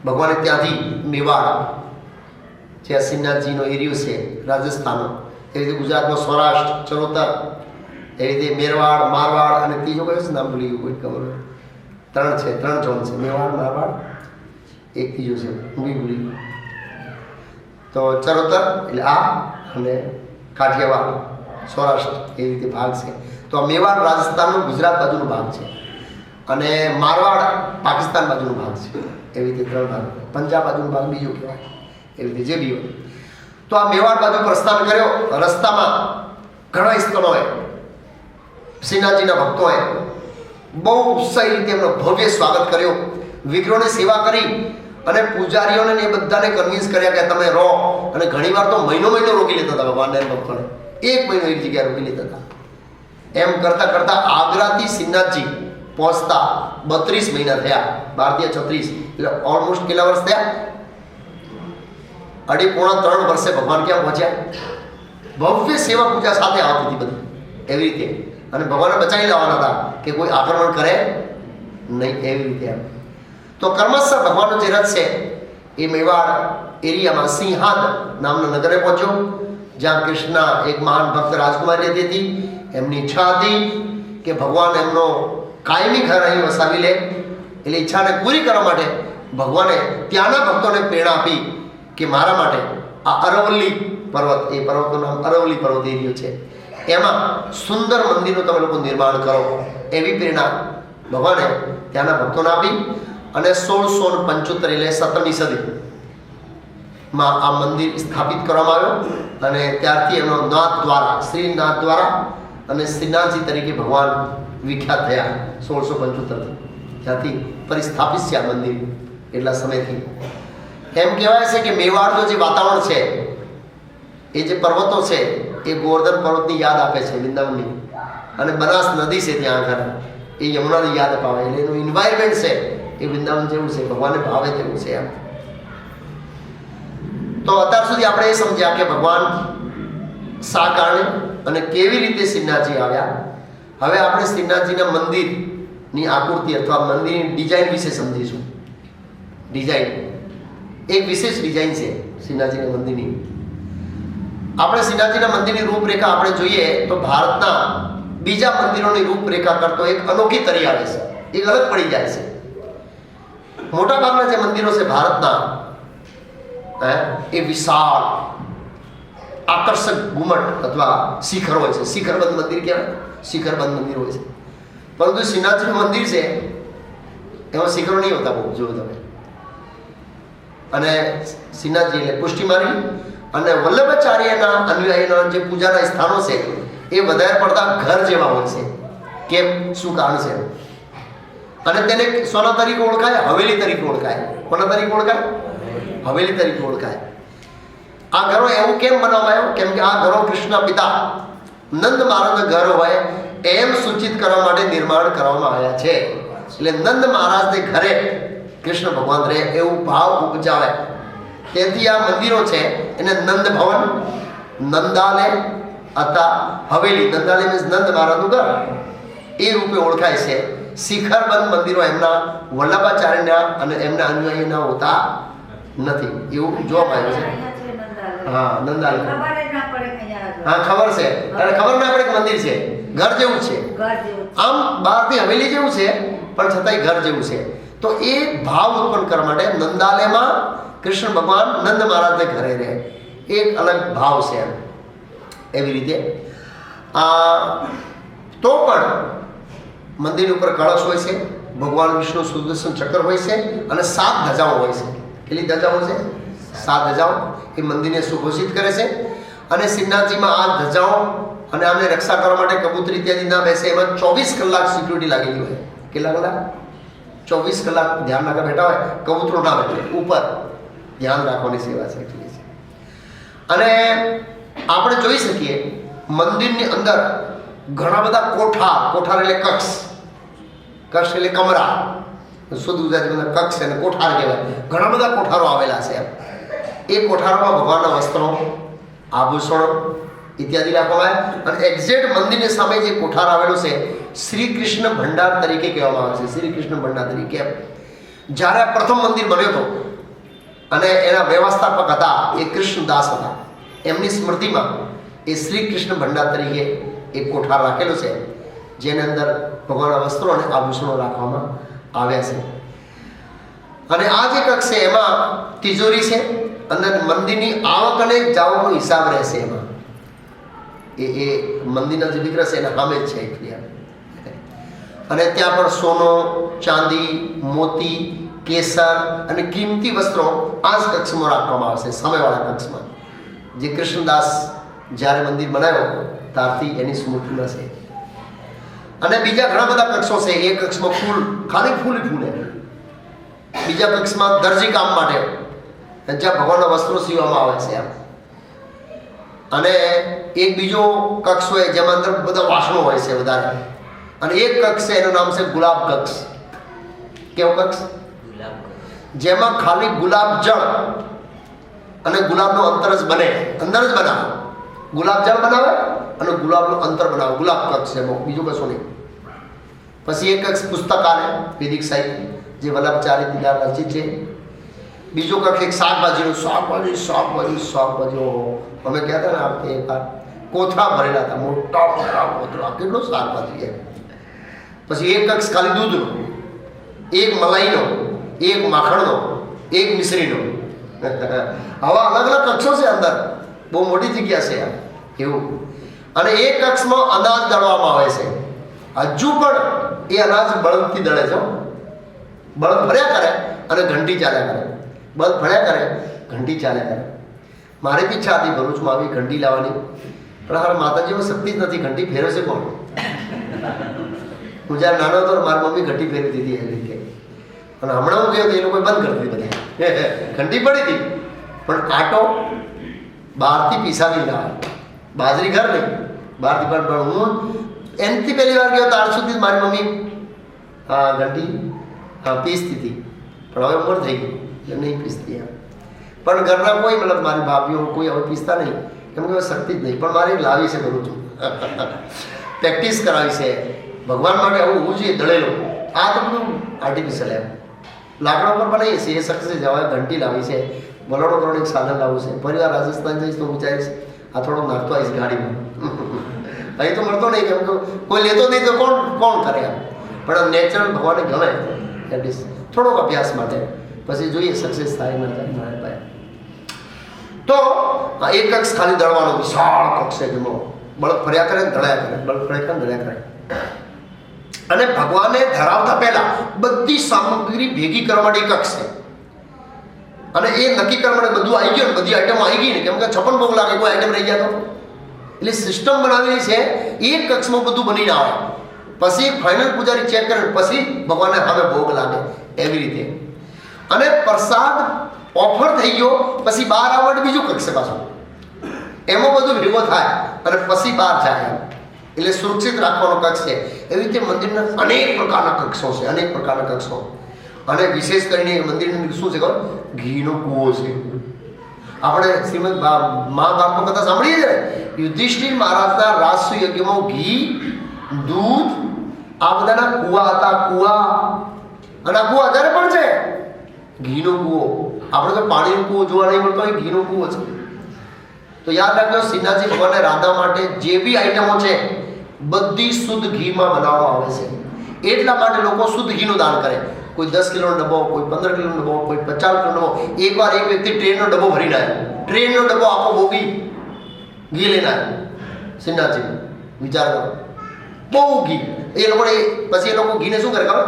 ભગવાને ત્યાંથી મેવાડ, જે શ્રીનાથજીનો એરિયો છે રાજસ્થાનનો, એવી રીતે ગુજરાતમાં સૌરાષ્ટ્ર, ચરોતર, એવી રીતે મેરવાડ, મારવાડ, અને ત્રીજો કયો છે નામ ભૂલી ગયું, કોઈ ખબર? 3 છે, 3 ઝોન છે, મેવાડ, મારવાડ, એક ત્રીજો છે, હું બી ભૂલી ગયું. તો ચરોતર એટલે આ, અને કાઠિયાવાડ, સૌરાષ્ટ્ર, એવી રીતે ભાગ છે. તો આ મેવાડ રાજસ્થાનનો ગુજરાત બાજુનો ભાગ છે, અને મારવાડ પાકિસ્તાન બાજુનો ભાગ છે. એવી રીતે 3 ભાગ. પંજાબ બાજુનો ભાગ બીજો કહેવાય, એવી રીતે જે બી હોય. તો આ મેવાડ બાજુ પ્રસ્થાન કર્યો. રસ્તામાં ઘણા સ્થળોએ શ્રીનાથજીના ભક્તોએ બહુ ઉત્સાહી રીતે એમનો ભવ્ય સ્વાગત કર્યો, વિગ્રહોની સેવા કરી, અને પૂજારીઓને એ બધાને કન્વિન્સ કર્યા કે તમે રહો. અને ઘણીવાર તો મહિનો રોકી લેતા હતા ભગવાનને, ભક્તોને 1 મહિનો એક જગ્યાએ રોકી લેતા હતા. એમ કરતાં કરતાં આગ્રાથી શ્રીનાથજી પહોંચતા 32 મહિના થયા, 12 × 36, એટલે ઓલમોસ્ટ કેટલા વર્ષ થયા? 2.5-3 વર્ષે ભગવાન ક્યાં પહોંચ્યા? ભવ્ય સેવા પૂજા સાથે આવતી હતી બધી, એવી રીતે. અને ભગવાને બચાવી લાવવાના હતા કે કોઈ આક્રમણ કરે નહીં, એવી રીતે. તો કર્મશઃ ભગવાનનો જે રથ છે એ મેવાડ એરિયામાં સિંહાદ નામના નગરે પહોંચ્યો, જ્યાં કૃષ્ણ, એક મહાન ભક્ત રાજકુમારી રહેતી હતી. એમની ઈચ્છા હતી કે ભગવાન એમનો કાયમી ઘર અહીં વસાવી લે. એટલે ઈચ્છાને પૂરી કરવા માટે ભગવાને ત્યાંના ભક્તોને પ્રેરણા આપી કે મારા માટે આ અરવલ્લી પર્વત, એ પર્વતનું નામ અરવલ્લી પર્વત એરિયો છે, એમાં સુંદર મંદિરનું તમે લોકો નિર્માણ કરો એવી પ્રેરણા ભગવાને ત્યાંના ભક્તોને આપી. અને 1675 એટલે 17મી સદીમાં આ મંદિર સ્થાપિત કરવામાં આવ્યો. અને ત્યારથી એમનો નાથ દ્વારા, શ્રીનાથ દ્વારા અને શ્રીનાથજી તરીકે ભગવાન વિખ્યાત થયા 1675થી. ત્યાંથી ફરી સ્થાપિત છે આ મંદિર એટલા સમયથી. એમ કહેવાય છે કે મેવાડનું જે વાતાવરણ છે, એ જે પર્વતો છે એ ગોવર્ધન પર્વતની યાદ આપે છે, વૃંદાવનની. અને બનાસ નદી છે ત્યાં આગળ, એ યમુનાની યાદ અપાવે. એટલે એનું એન્વાયરમેન્ટ છે એ વૃંદાવન જેવું છે, ભગવાનને ભાવે તેવું છે એમ. તો અત્યાર સુધી આપણે એ સમજ્યા કે ભગવાન શા કારણે અને કેવી રીતે શ્રીનાથજી આવ્યા. હવે આપણે શ્રીનાથજીના મંદિરની આકૃતિ અથવા મંદિરની ડિઝાઇન વિશે સમજીશું. ડિઝાઇન એક વિશેષ ડિઝાઇન છે શ્રીનાથજીના મંદિરની. આપણે શ્રીનાથજીના મંદિરની રૂપરેખા આપણે જોઈએ તો ભારતના બીજા મંદિરોની રૂપરેખા કરતો એક અનોખી તરી આવે છે, એક અલગ પડી જાય છે. મોટા ભાગના જે મંદિરો છે ભારતના, એ વિશાળ આકર્ષક ઘુમટ અથવા શિખર હોય છે. શિખરબંધ મંદિર કહેવાય, શિખરબંધ મંદિર હોય છે. પરંતુ શ્રીનાથજીનું મંદિર છે એમાં શિખરો નહીં હોતા બહુ, જો તમે. અને શ્રીનાથજી એટલે પુષ્ટિ મારી અને વલ્લભાચાર્યના અનુયાયીના જે પૂજાના સ્થાનો છે એ વધારે પડતા ઘર જેવા હોય છે. કેમ, શું કારણ છે? અને તેને સોના તરીકે ઓળખાય, હવેલી તરીકે ઓળખાય. કોના તરીકે ઓળખાય? હવેલી તરીકે ઓળખાય. આ ઘરો એવું કેમ બનાવવામાં આવ્યો? કેમ કે આ ઘરો કૃષ્ણના પિતા નંદ મહારાજના ઘર હોય એમ સૂચિત કરવા માટે નિર્માણ કરવામાં આવ્યા છે. એટલે નંદ મહારાજને ઘરે કૃષ્ણ ભગવાન રહે એવું ભાવ ઉપજાવે. તેથી આ મંદિરો છે એને નંદ ભવન, નંદાલય અથવા હવેલી, નંદાલય મીન્સ નંદ મહારાજનું ઘર, એ રૂપે ઓળખાય છે. શિખરબંધ મંદિરો એમના વલ્લભાચાર્યના અને એમના અનુયાયીના હોતા નથી એવું જોવા આવ્યું છે. હા, નંદાલય. હા, ખબર છે. અને ખબર ના પડે કે મંદિર છે, ઘર જેવું છે. આમ બહારથી હવેલી જેવું છે પણ છતાંય ઘર જેવું છે. તો એ ભાવ ઉત્પન્ન કરવા માટે નંદાલયમાં કૃષ્ણ ભગવાન નંદ મહારાજને ઘરે રહે, એક અલગ ભાવ છે એમ. એવી રીતે તો પણ મંદિર ઉપર કળશ હોય છે, ભગવાન વિષ્ણુ સુદર્શન ચક્ર હોય છે અને 7 ધજાઓ હોય છે. કેટલી ધજાઓ છે? 7 ધજાઓ. એ મંદિરને સુઘોષિત કરે છે. અને શ્રીનાથજીમાં આ ધજાઓ અને આમને રક્ષા કરવા માટે કબૂતર ઇત્યાદિ ના બેસે, એમાં 24 કલાક સિક્યુરિટી લાગેલી હોય. કેટલા કલાક? 24 કલાક ધ્યાન રાખવા બેઠા હોય. કબૂતરો ના બેઠે, ઉપર ધ્યાન રાખવાની સેવા છે એટલી છે. અને આપણે જોઈ શકીએ મંદિરની અંદર ઘણા બધા કોઠાર, કોઠાર એટલે કક્ષ, કક્ષ એટલે કમરા, શુદ્ધ ગુજરાતીમાં કક્ષ અને કોઠાર કહેવાય. ઘણા બધા કોઠારો આવેલા છે. એ કોઠારોમાં ભગવાનના વસ્ત્રો, આભૂષણો ઇત્યાદિ રાખવામાં આવે. અને એક્ઝેક્ટ મંદિરની સામે જે કોઠાર આવેલો છે શ્રી કૃષ્ણ ભંડાર તરીકે કહેવામાં આવે છે. શ્રી કૃષ્ણ ભંડાર તરીકે. જ્યારે આ પ્રથમ મંદિર બન્યો હતો અને એના વ્યવસ્થાપક હતા એ કૃષ્ણદાસ હતા, એમની સ્મૃતિમાં એ શ્રી કૃષ્ણ ભંડાર તરીકે એક કોઠાર રાખેલો છે, જેની અંદર ભગવાનના વસ્ત્રો અને આભૂષણો રાખવામાં આવ્યા છે. અને આ જે કક્ષ છે એમાં તિજોરી છે અને મંદિરની આવક અને જાવકનો હિસાબ રહેશે એમાં. એ મંદિરના જે વિગ્રહ છે એના સામે જ છે એટલી. અને ત્યાં પણ સોનો, ચાંદી, મોતી, કેસર અને કિંમતી વસ્ત્રો આ જ કક્ષમાં રાખવામાં આવશે, સામેવાળા કક્ષમાં. જે કૃષ્ણદાસ જ્યારે મંદિર બનાવ્યો ત્યારથી એની સ્મૃતિમાં છે. અને બીજા ઘણા બધા કક્ષો છે. એક કક્ષમાં ફૂલ, ખાલી ફૂલ ફૂલે. બીજા કક્ષમાં દરજી કામ માટે, જ્યાં ભગવાનના વસ્ત્રો સીવવામાં આવે છે એમ. અને એક બીજો કક્ષ હોય જેમાં અંદર બધા વાસણો હોય છે વધારે. અને એક કક્ષ છે એનું નામ છે ગુલાબ કક્ષ. કેવો કક્ષ? જેમાં ખાલી ગુલાબ જળ અને ગુલાબનો અંતર જ બને, અંદર જ બનાવે. ગુલાબ જળ બનાવે અને ગુલાબનો અંતર બનાવે. ગુલાબ કક્ષ છે, બીજું કશું નહીં. પછી એક કક્ષ પુસ્તકાલય, વૈદિક સાહિત્ય જે વલ્લભાચાર્ય દ્વારા રચિત છે. બીજો કક્ષ એક શાકભાજીનો, શાકભાજી અમે કહેતા ને આપણે એક કોથળા ભરેલા હતા, મોટા મોટા કોથળા, કેટલું શાકભાજી છે. પછી એક કક્ષ ખાલી દૂધનો, એક મલાઈનો, એક માખણનો, એક મિશ્રીનો. આવા અલગ અલગ કક્ષો છે અંદર. બહુ મોટી જગ્યા છે એવું. અને એ કક્ષમાં અનાજ દળવામાં આવે છે. હજુ પણ એ અનાજ બળદથી દળે છે. બળદ ભર્યા કરે અને ઘંટી ચાલ્યા કરે, બળદ ભર્યા કરે, ઘંટી ચાલ્યા કરે. મારી બી ઈચ્છા હતી ભરૂચમાં આવી ઘંટી લાવવાની, પણ હાલ માતાજીમાં શક્તિ જ નથી. ઘંટી ફેરવશે કોણ? હું જ્યારે નાનો હતો મારી મમ્મી ઘંટી ફેરવી દીધી એવી રીતે. અને હમણાં હું ગયો તો એ લોકોએ બંધ કરી દીધી બધી. ઘંટી પડી હતી પણ આટો બહારથી પીસાવી લાવે, બાજરી ઘર નહીં, બહારથી પણ હું એનાથી પહેલી વાર ગયો ત્યાર સુધી મારી મમ્મી ઘંટી પીસતી હતી, પણ હવે ઉંમર થઈ ગઈ એટલે નહીં પીસતી એમ. પણ ઘરના કોઈ મતલબ મારી ભાભીઓ કોઈ હવે પીસતા નહીં, એમ કે શક્તિ જ નહીં. પણ મારે લાવી છે કરું છું, પ્રેક્ટિસ કરાવી છે. ભગવાન માટે આવું હોવું જોઈએ દળેલું. આ તો બધું આર્ટિફિશિયલ એમ લાકડા ઉપર બનાવીએ છીએ, એ સક્સેસ જવાય. ઘંટી લાવી છે, વલોડો કરવાનું એક સાધન લાવવું છે. પરિવાર રાજસ્થાન જઈશ તો હું વિચારીશ આ થોડો નાખતો આવીશ ગાડીમાં. અહીં તો મળતો નહીં, કેમ કે કોઈ લેતો નહીં તો કોણ કરે એમ. પણ નેચરલ ભગવાને ગમે એટલીસ્ટ થોડોક અભ્યાસ માટે, પછી જોઈએ સક્સેસ થાય ના થાય મારે ભાઈ. તો એક કક્ષ ખાલી દળવાનો વિશાળ કક્ષ છે, જેમાં બળદ ફર્યા કરે દળ્યા કરે, બળદ ફર્યા કરે દળ્યા કરે. અને ભગવાને ધરાવતા પહેલા બધી સામગ્રી ભેગી કરવા માટે એક કક્ષ છે. અને એ નક્કી કરવા માટે બધું આવી ગયું ને, બધી આઈટમો આવી ગઈ ને, કેમ કે 56 ભોગ લાગે, કોઈ આઈટમ રહી ગયા તો. એટલે સિસ્ટમ બનાવેલી છે, એક કક્ષમાં બધું બનીને આવે. પછી ફાઇનલ પૂજારી ચેક કરે, પછી ભગવાનને સામે ભોગ લાગે એવી રીતે. અને પ્રસાદ ઓફર થઈ ગયો પછી બહાર આવવા બીજું કક્ષ પાછું, એમાં બધું ભેગો થાય અને પછી બહાર જાય. એટલે સુરક્ષિત રાખવાનો કક્ષ છે. એવી રીતે મંદિરના અનેક પ્રકારના કક્ષો છે, અનેક પ્રકારના કક્ષો. અને વિશેષ કરીને મંદિરનું શું છે ખબર? ઘીનો કૂવો છે. આપણે શ્રીમદ મહાભારતમાં કથા સાંભળીએ છીએ, યુધિષ્ઠિર મહારાજના રાજસુ યજ્ઞમાં ઘી, દૂધ, આ બધાના કૂવા હતા. કૂવા અને આ કૂવા અત્યારે પણ છે, ઘીનો કૂવો. આપણે તો પાણીનો કૂવો જોવા નહીં મળતો, હોય ઘીનો કૂવો છે. તો યાદ રાખજો, શ્રીનાથજી ભગવાનને રાધા માટે જે બી આઈટમો છે બધી શુદ્ધ ઘીમાં બનાવવામાં આવે છે. એટલા માટે લોકો શુદ્ધ ઘીનું દાન કરે. કોઈ 10 કિલોનો ડબ્બો, કોઈ 15 કિલોનો ડબ્બો, કોઈ 50 કિલોનો ડબ્બો. એકવાર એક વ્યક્તિ ટ્રેનનો ડબ્બો ભરીને આવ્યો, ટ્રેનનો ડબ્બો આખો બોગી ઘી લઈને આવ્યો શ્રીનાથજી. વિચાર કરો, બહુ ઘી. એ લોકોને પછી એ લોકો ઘીને શું કરે ખબર?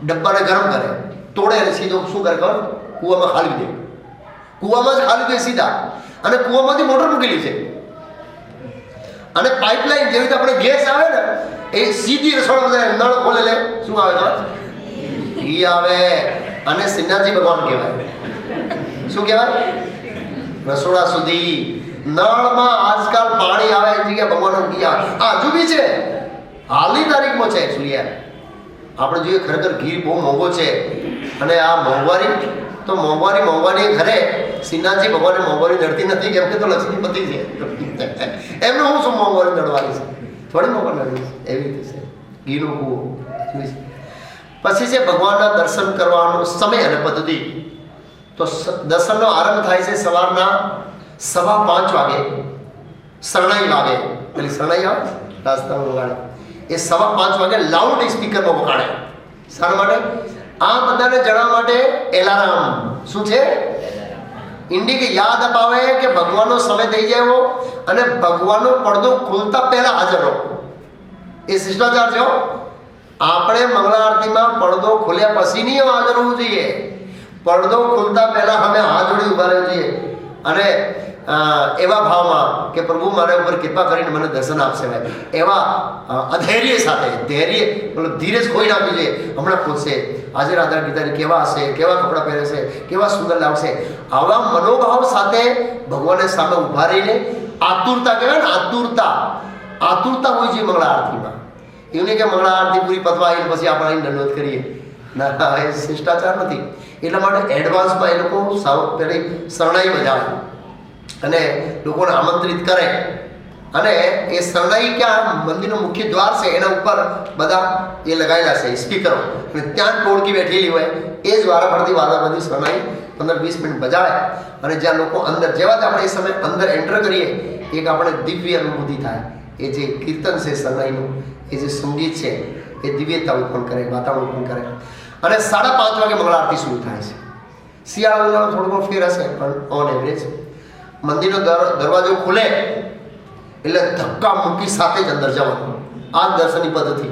ડબ્બાને ગરમ કરે, તોડે અને સીધો શું કરે ખબર? કૂવામાં ખાલી દે. કૂવામાં જ ખાલી દે સીધા. અને કૂવામાંથી મોટર મૂકેલી છે. અને પાઇપલાઇન જેવી રીતે આપણે ગેસ આવે ને, એ સીધી રસોડામાં નળ ખોલે લે, શું આવે ખબર? ઘી આવે. અને શ્રીનાથજી ભગવાન કહેવાય. શું કહેવાય? રસોડા સુધી નળમાં આજકાલ પાણી આવે એ જગ્યાએ ભગવાનનું ઘી આવે. આ હજુ બી છે, હાલની તારીખમાં છે. એકચ્યુઅલી આપણે જોઈએ ખરેખર ઘી બહુ મોંઘો છે. અને આ મોંઘવારી તો મોંઘવારી ઘરે શ્રીનાથજી ભગવાનને મોંઘવારી નડતી નથી, કેમ કે તો લક્ષ્મીપતિ છે. એમને હું શું મોંઘવારી નડવાની છે? થોડી મોંઘવારી નડવી છે. એવી રીતે છે ઘીનો કૂવો. પછી છે ભગવાનના દર્શન કરવાનો સમય અને પદ્ધતિ. તો દર્શનનો આરંભ થાય છે સવારના 5:15 વાગે. શરણાઈ વાગે, પેલી શરણાઈ આવે રાસ્તામાં વગાડે, એ 5:15 વાગે લાઉડ સ્પીકરમાં વગાડે. શાના માટે? આ બધાને જણાવવા માટે એલાર્મ. શું છે? ઇન્ડિક યાદ અપાવે કે ભગવાનનો સમય થઈ જાય અને ભગવાનનો પડદો ખુલતા પહેલા હાજર રહો. એ શિષ્ટાચાર છે. આપણે મંગળા આરતીમાં પડદો ખુલ્યા પછી નહીં હાજર હોવું જોઈએ. પડદો ખુલતા પહેલા અમે હાથ જોડી ઉભા રહેવું જોઈએ. અને એવા ભાવમાં કે પ્રભુ મારા ઉપર કૃપા કરીને મને દર્શન આપશે ભાઈ, એવા અધૈર્ય સાથે, ધૈર્ય મતલબ ધીરજ ખોઈ નાખવી જોઈએ. હમણાં ખુલશે, આજે રાધા ગીતાની કેવા હશે, કેવા કપડાં પહેરે છે, કેવા સુંદર લાગશે. આવા મનોભાવ સાથે ભગવાનને સામે ઊભા રહીને આતુરતા કહેવાય ને, આતુરતા હોય છે મંગળા આરતીમાં. એવું નહીં કે મંગળા આરતી પૂરી પતવા આવીને પછી આપણે અહીં દંડવત કરીએ. ના, એ શિષ્ટાચાર નથી. એટલા માટે એડવાન્સમાં એ લોકો પેલી શરણાઈ બજાવે અને લોકોને આમંત્રિત કરે. અને એ શરણાઈ ક્યાં? મંદિરનું મુખ્ય દ્વાર છે, એના ઉપર બધા એ લગાવેલા છે સ્પીકરો, અને ત્યાં ટોળકી બેઠેલી હોય. એ જ વારાફરતી બધી શરણાઈ 15-20 મિનિટ બજાવે. અને જ્યાં લોકો અંદર, જેવા જ આપણે એ સમયે અંદર એન્ટર કરીએ, એક આપણે દિવ્ય અનુભૂતિ થાય. એ જે કીર્તન છે શરણાઈનું, એ જે સંગીત છે, એ દિવ્યતા ઉત્પન્ન કરે, વાતાવરણ ઉત્પન્ન કરે. અને 5:30 વાગે મંગળા આરતી શરૂ થાય છે. શિયાળા ઉનાળો થોડો ઘણો ફેર હશે, પણ ઓન એવરેજ મંદિરનો દરવાજો ખુલે એટલે ધક્કા મૂકી સાથે જ અંદર જવાનું. આ દર્શનની પદ્ધતિ.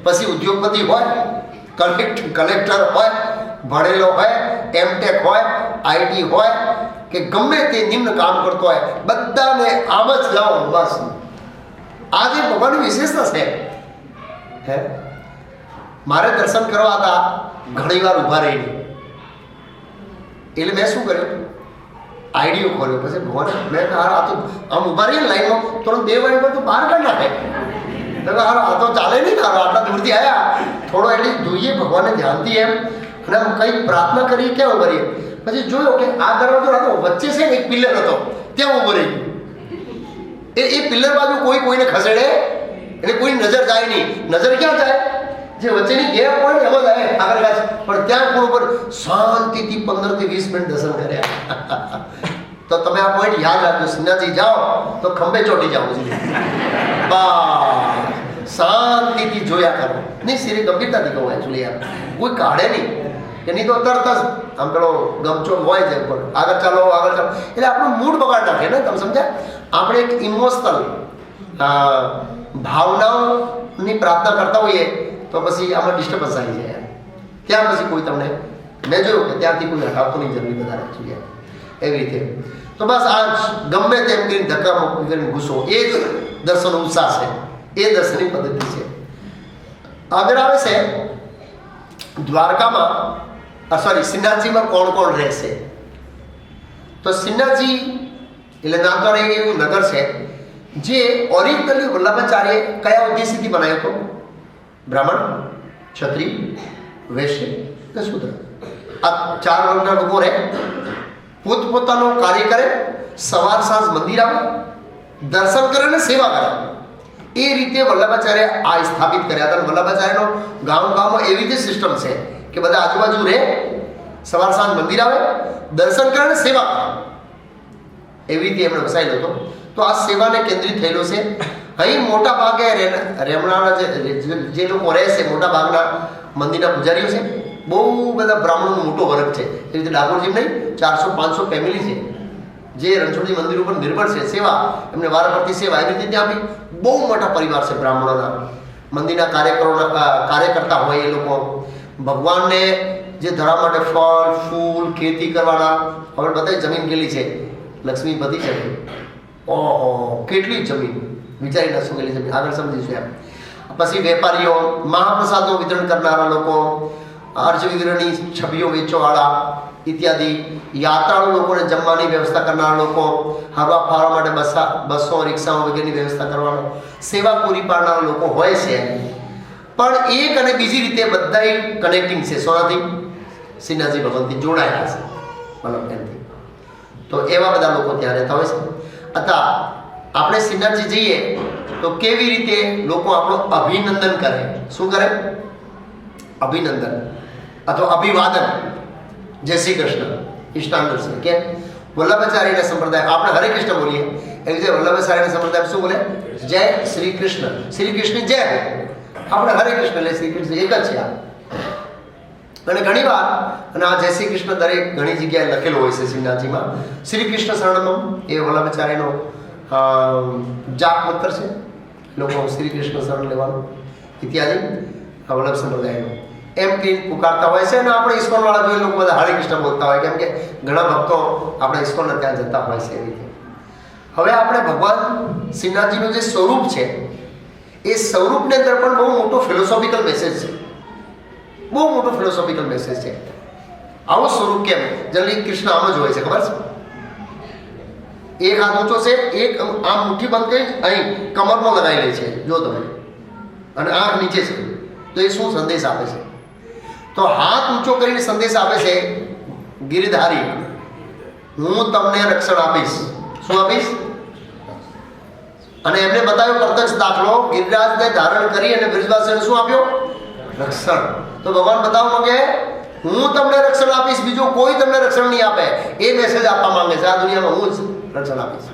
પછી ઉદ્યોગપતિ હોય, કલેક્ટર હોય, ભણેલો હોય, એમટેક હોય, આઈટી હોય કે ગમે તે નિમ્ન કામ કરતો હોય, બધાને આમ જ લાવો. બસ આ જે ભગવાનની વિશેષતા છે. હે મારે દર્શન કરવા હતા, ઘણી વાર ઊભા રહીને, એટલે મેં શું કર્યું, આઈડિયો ખોલ્યો. પછી ભગવાન મેં આ તો આમ ઊભા રહીએ લાઈનમાં, થોડો 2 વાગ્યા તો બહાર કાઢ નાખે. હારો આ તો ચાલે નહીં, હારો આટલા દૂરથી આવ્યા, થોડો એટલી જોઈએ ભગવાનને ધ્યાનથી એમ, અને આમ કંઈક પ્રાર્થના કરી ક્યાં ઉભા રહીએ. પછી જોયો કે આ દરવાજો હતો, વચ્ચે છે ને એક પિલ્લર હતો, ત્યાં ઉભો રહી. એ પિલ્લર બાજુ કોઈને ખસેડે એટલે કોઈ નજર જાય નહીં. નજર ક્યાં જાય? જે વચ્ચેની ગેપ હોય ને એમાં જાય આગળ જાય. પણ ત્યાં કોઈ ઉપર શાંતિથી 15 થી 20 મિનિટ દર્શન કર્યા. તો તમે આ પોઈન્ટ યાદ રાખજો. શ્રીનાથજી જાઓ તો ખંભે ચોટી જાઓ જોઈએ. બસ શાંતિથી જોયા કરો. નહીં સિરી ગંભીરતાથી કહું એકચ્યુઅલી યાર, કોઈ કાઢે નહીં કે નહીં તો તરત જ આમ પેલો ગમચો હોય છે ઉપર આગળ ચાલો એટલે આપણું મૂડ બગાડ નાખે ને. તમે સમજ્યા? આપણે એક ઇમોશનલ ભાવનાઓની પ્રાર્થના કરતા હોઈએ તો પછી આમાં ડિસ્ટર્બન્સ આવી જાય. ત્યાં પછી કોઈ તમને, મેં જોયું કે ત્યાંથી કોઈ હટાવતો નહીં જરૂરી વધારે જોઈએ એવી રીતે. તો બસ આ ગમે તેમ કરીને ધક્કા મૂકી કરીને ઘૂસો, એ જ દર્શનનો ઉત્સાહ છે, એ દર્શનની પદ્ધતિ છે. આગળ આવે છે દ્વારકામાં, શ્રીનાથજીમાં કોણ કોણ રહેશે. તો શ્રીનાથજી એટલે નામદાર એવું નગર છે જે ઓરિજિનલી વલ્લભાચાર્ય કયા ઉદ્દેશ્યથી બનાવ્યો હતો? બ્રાહ્મણ, ક્ષત્રિય, વૈશ્ય કે શૂદ્ર, આ 4 વર્ગના લોકો રહે, પોતપોતાનું કાર્ય કરે, સવાર સાંજ મંદિર આવે, દર્શન કરે અને સેવા કરે. એ રીતે વલ્લભાચાર્ય આ સ્થાપિત કર્યા હતા. વલ્લભાચાર્યનો ગામમાં એવી રીતે સિસ્ટમ છે કે બધા આજુબાજુ રહે, સવાર સાંજ મંદિર આવે, દર્શન કરે અને સેવા કરે. એવી રીતે એમણે વસાયેલો હતો. તો આ સેવાને કેન્દ્રિત થયેલો છે. અહીં મોટા ભાગે રેમણાના જે લોકો રહે છે, મોટા ભાગના મંદિરના પૂજારીઓ છે. બહુ બધા બ્રાહ્મણોનો મોટો વર્ગ છે. એ રીતે ડાકોર જેમ નહીં 400-500 ફેમિલી છે જે રણછોડજી મંદિર ઉપર નિર્ભર છે. સેવા એમને વારાફરતી સેવા, એવી રીતે ત્યાં બી બહુ મોટા પરિવાર છે બ્રાહ્મણોના. મંદિરના કાર્યકર્તા હોય એ લોકો ભગવાનને જે ધરા માટે ફળ ફૂલ ખેતી કરવાના. હવે બધા જમીન કેટલી છે, લક્ષ્મીપતિ છે. ઓહો કેટલી જમીન, વિચારી ન શું કેટલી જમીન, આગળ સમજીશું એમ. પછી વેપારીઓ, મહાપ્રસાદનું વિતરણ કરનારા લોકો, અર્જવિગ્રહની છબીઓ વેચવાવાળા ઇત્યાદિ, યાત્રાળુ લોકોને જમવાની વ્યવસ્થા કરનારા લોકો, હરવા ફરવા માટે બસો રિક્ષાઓ વગેરેની વ્યવસ્થા કરવાનો, સેવા પૂરી પાડનારા લોકો હોય છે. પણ એક અને બીજી રીતે બધા કનેક્ટિંગ છે. સોનાથી શ્રીનાથજી ભગવાનથી જોડાયેલા છે, મતલબ એમથી. તો એવા બધા લોકો ત્યાં રહેતા હોય છે. અથવા આપણે શ્રીનાથજી જઈએ તો કેવી રીતે લોકો આપણું અભિનંદન કરે? શું કરે? અભિનંદન અથવા અભિવાદન. જય શ્રી કૃષ્ણ, ઈષ્ટાંગર છે કે વલ્લભાચાર્યના સંપ્રદાય આપણે હરે કૃષ્ણ બોલીએ, એવી રીતે વલ્લભાચાર્યના સંપ્રદાય શું બોલે? જય શ્રી કૃષ્ણ. શ્રી કૃષ્ણ જય, આપણે હરે કૃષ્ણ એટલે શ્રી કૃષ્ણ એક જ છે આ. અને ઘણી વાર અને આ જય શ્રી કૃષ્ણ દરેક ઘણી જગ્યાએ લખેલું હોય છે શ્રીનાથજીમાં. શ્રી કૃષ્ણ શરણમ એ વલ્લભાચાર્યનો જાપ મંત્ર છે. લોકો શ્રી કૃષ્ણ શરણ લેવાનું ઇત્યાદિ વલ્લભ સંપ્રદાયનો એમ કે પુકારતા હોય છે. અને આપણે ઇસ્કોન વાળા જોઈએ લોકો બધા હરે કૃષ્ણ બોલતા હોય, કેમ કે ઘણા ભક્તો આપણે ઇસ્કોનને ત્યાં જતા હોય છે. એવી રીતે હવે આપણે ભગવાન શ્રીનાથજીનું જે સ્વરૂપ છે એ સ્વરૂપની અંદર પણ બહુ મોટો ફિલોસોફિકલ મેસેજ છે. બહુ મોટો ફિલોસોફિકલ મેસેજ છે. આવું સ્વરૂપ કેમ? જનરલી કૃષ્ણ આમ જ હોય છે, ખબર છે? એક હાથ ઊંચો છે, એક આમ મુઠ્ઠી બંધ કરી અહીં કમરમાં લગાવી લે છે, જો તમે, અને આંખ નીચે છે. તો એ શું સંદેશ આપે છે? તો હાથ ઊંચો કરીને સંદેશ આપે છે, ગિરધારી હું તમને રક્ષણ આપીશ. શું આપીશ? અને એમને બતાવ્યો પ્રત્યક્ષ દાખલો, ગિરિરાજને ધારણ કરી અને બ્રિજવાસીઓને શું આપ્યો? રક્ષણ. તો ભગવાન બતાવવા માંગે હું તમને રક્ષણ આપીશ, બીજું કોઈ તમને રક્ષણ નહીં આપે. એ મેસેજ આપવા માંગે છે. આ દુનિયામાં હું જ રક્ષણ આપીશ.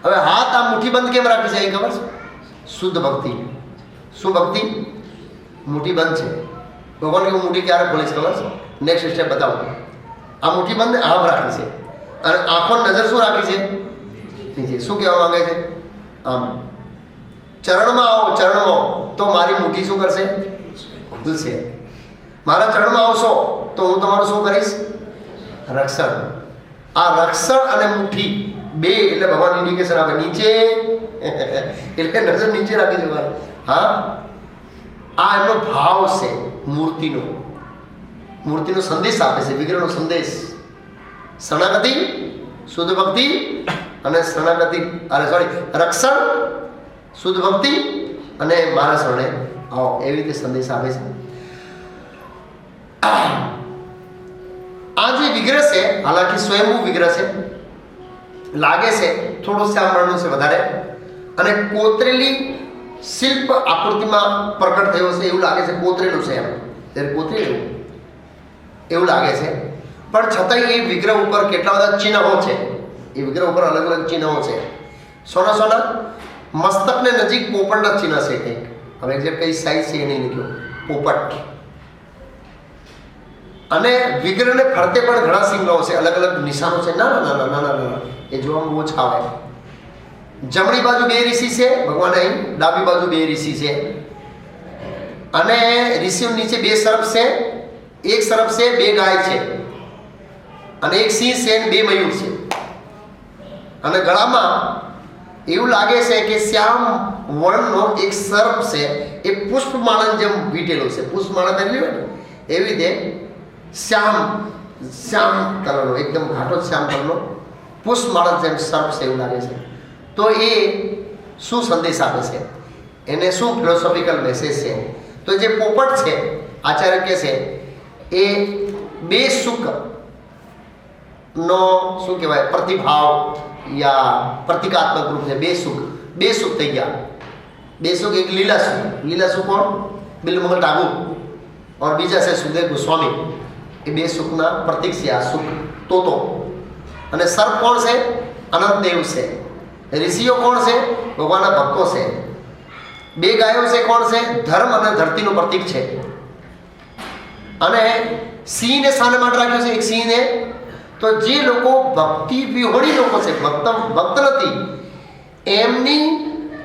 હવે હાથ આ મુઠ્ઠી બંધ કેમ રાખી છે? એ ખબર છે? શુદ્ધ ભક્તિ. શું ભક્તિ? મુઠ્ઠી બંધ છે. ભગવાન કે હું મુઠ્ઠી ક્યારે ખોલીશ ખબર છે? નેક્સ્ટ સ્ટેપ બતાવું. આ મુઠ્ઠી બંધ આમ રાખી છે અને આંખો નજર શું રાખી છે? નીચે. શું કહેવા માંગે છે? આમ ચરણમાં આવો, ચરણમાં તો મારી મુઠ્ઠી શું કરશે? ખુલશે. મારા ચરણમાં આવશો તો હું તમારું શું કરીશ? રક્ષણ. આ રક્ષણ અને મુઠ્ઠી બે એટલે ભગવાન ઇન્ડિકેશન આપે. નીચે એટલે નજર નીચે રાખી દેવાની. હા, આ એમનો ભાવ છે મૂર્તિનો. મૂર્તિનો સંદેશ આપે છે, વિગ્રહનો સંદેશ. શરણાગતિ, શુદ્ધ ભક્તિ અને શરણાગતિ, રક્ષણ, શુદ્ધ ભક્તિ અને મારા શરણે આવો, એવી રીતે સંદેશ આપે છે. આ જે વિગ્રહ છે, હાલાકી સ્વયંભૂ વિગ્રહ છે, લાગે છે થોડો શ્યામ વર્ણનો છે વધારે, અને કોતરેલી શિલ્પ આકૃતિમાં પ્રકટ થયો છે એવું લાગે છે. કોતરેલું છે એમ, ત્યારે કોતરેલું એવું લાગે છે. પણ છતાંય એ વિગ્રહ ઉપર કેટલા બધા ચિહ્નો છે. એ વિગ્રહ ઉપર અલગ અલગ ચિહ્નો છે. સોના મસ્તકને નજીક પોપટના ચિહ્ન છે કંઈક. હવે એક્ઝેક્ટ કઈ સાઈઝ છે એ નહીં નીકળ્યો. પોપટ. અને વિગ્રહને ફરતે પણ ઘણા સિંગલો છે, અલગ અલગ નિશાનો છે. ના એ જોવામાં ઓછા આવે. જમણી બાજુ બે ઋષિ છે ભગવાન, અહીં ડાબી બાજુ બે ઋષિ છે. અને ઋષિઓ નીચે બે સર્પ છે. એક સર્પ છે, બે ગાય છે, અને એક સિંહ છે, બે મયુર છે. અને ગળામાં એવું લાગે છે કે શ્યામ વર્ણનો એક સર્પ છે, એ પુષ્પમાળા જેમ વીટેલો છે. પુષ્પમાળા પહેરી હોય ને એવી રીતે શ્યામ કલરનો, એકદમ ઘાટો શ્યામ કલરનો પુષ્પમાળા જેમ સર્પ છે એવું લાગે છે. તો એ શું સંદેશ આપે છે? એને શું ફિલોસોફિકલ મેસેજ છે? તો જે પોપટ છે, આચાર્ય કહે છે, એ બે સુખ નો શું કહેવાય પ્રતિભાવ યા પ્રતિકાત્મક રૂપ છે. બે સુખ થઈ ગયા. બે સુખ, એક લીલા સુખ કોણ? બિલમંગલ ઠાકુર, और બીજા છે સુખદેવ ગોસ્વામી. એ બે સુખના પ્રતીક છે આ સુખ તોતો. અને સર્પ કોણ છે? અનંતદેવ છે. ઋષિઓ કોણ છે? ભગવાનના ભક્તો છે. બે ગાયો છે કોણ છે? ધર્મ અને ધરતીનું પ્રતીક છે. અને સિંહને શાને માટે રાખ્યો છે? એક સિંહને તો જે લોકો ભક્તિ વિહોણી લોકો છે, ભક્ત નથી, એમની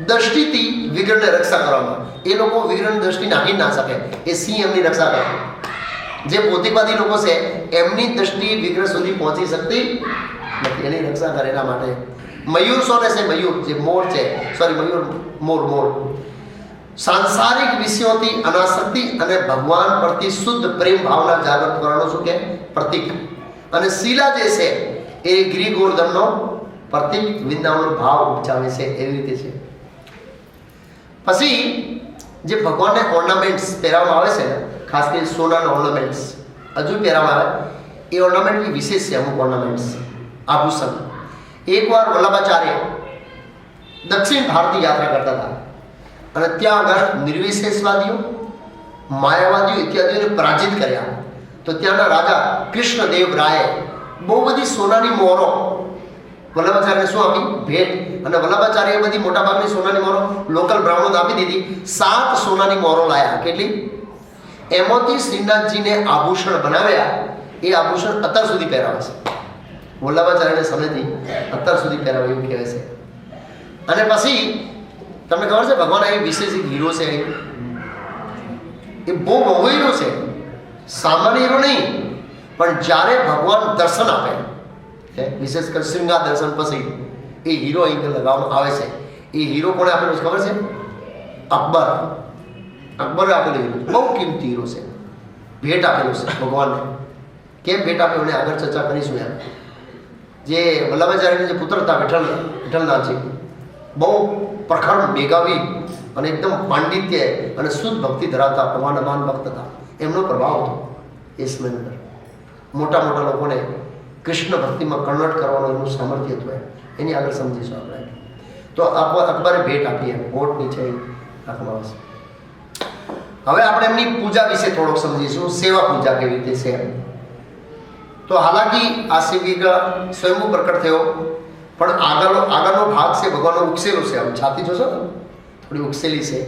દ્રષ્ટિથી વિગ્રહને રક્ષા કરવામાં. એ લોકો વિગ્રહની દ્રષ્ટિ નાખી ના શકે. એ સિંહ એમની રક્ષા કરે. જે ભૌતિકવાદી લોકો છે એમની દ્રષ્ટિ વિગ્રહ સુધી પહોંચી શકતી નથી, એની રક્ષા કરે. એના માટે મયુર સોને છે? મયુર જે મોર છે, મોર સાંસારિક વિષયોથી અનાસક્તિ અને ભગવાન પ્રતિ શુદ્ધ પ્રેમ ભાવના જાગૃત કરવાનો શું કે પ્રતીક. અને શીલા જે છે એ ગિરી ગોવર્ધનનો પ્રતીક, વૃંદાવનનો ભાવ ઉપજાવે છે, એવી રીતે છે. પછી જે ભગવાનને ઓર્નામેન્ટ્સ પહેરવામાં આવે છે ને, ખાસ કરીને સોનાના ઓર્નામેન્ટ્સ હજુ પહેરવામાં આવે, એ ઓર્નામેન્ટ વિશેષ છે. અમુક ઓર્નામેન્ટ્સ, આભૂષણ. એકવાર વલ્લભાચાર્ય દક્ષિણ ભારતની યાત્રા કરતા હતા, અને ત્યાં આગળ નિર્વિશેષવાદીઓ, માયાવાદીઓ ઇત્યાદિઓને પરાજિત કર્યા. તો ત્યાંના રાજા કૃષ્ણદેવ રાયે બહુ બધી સોનાની મોહરો વલ્લભાચાર્યને શું આપી? ભેટ. અને વલ્લભાચાર્યએ બધી મોટાભાગની સોનાની મોહરો લોકલ બ્રાહ્મણોને આપી દીધી. 7 સોનાની મોહરો લાયા. કેટલી? એમાંથી શ્રીનાથજીને આભૂષણ બનાવ્યા. એ આભૂષણ અત્યાર સુધી પહેરાવે છે. વલ્લભાચાર્યના સમયથી અત્યાર સુધી પહેરાવે એવું કહેવાય છે. અને પછી તમને ખબર છે ભગવાન અહીં વિશેષ એક હીરો છે. એ બહુ હીરો છે, સામાન્ય હીરો નહીં. પણ જ્યારે ભગવાન દર્શન આપે, વિશેષ કરી શૃંગાર દર્શન પછી એ હીરો અહીં લગાવવામાં આવે છે. એ હીરો કોણે આપેલો છે ખબર છે? અકબરે આપેલો હીરો. બહુ કિંમતી હીરો છે. ભેટ આપેલો છે ભગવાનને. કેમ ભેટ આપ્યો એને આગળ ચર્ચા કરીશું. યાર જે વલ્લભાચાર્યના જે પુત્ર હતા વિઠ્ઠલનાથજી, બહુ પ્રખર, મેઘાવી અને એકદમ પાંડિત્ય અને શુદ્ધ ભક્તિ ધરાવતા ભગવાનના મહાન ભક્ત હતા. એમનો પ્રભાવ હતો એ સમયની અંદર. મોટા લોકોને કૃષ્ણ ભક્તિમાં કન્વર્ટ કરવાનું એનું સામર્થ્ય હતું. એની આગળ સમજીશું આપણે. તો અકબરે ભેટ આપી, એમ ભોટ નીચે રાખવામાં આવે છે. હવે આપણે એમની પૂજા વિશે થોડોક સમજીશું. સેવા પૂજા કેવી રીતે છે. તો હાલાકી આ શિવ વિગ્રહ સ્વયંભૂ પ્રકટ થયો, પણ આગળનો ભાગ છે ભગવાનનો ઉકસેલો છે. આમ છાતી જોશો ને, થોડી ઉકસેલી છે,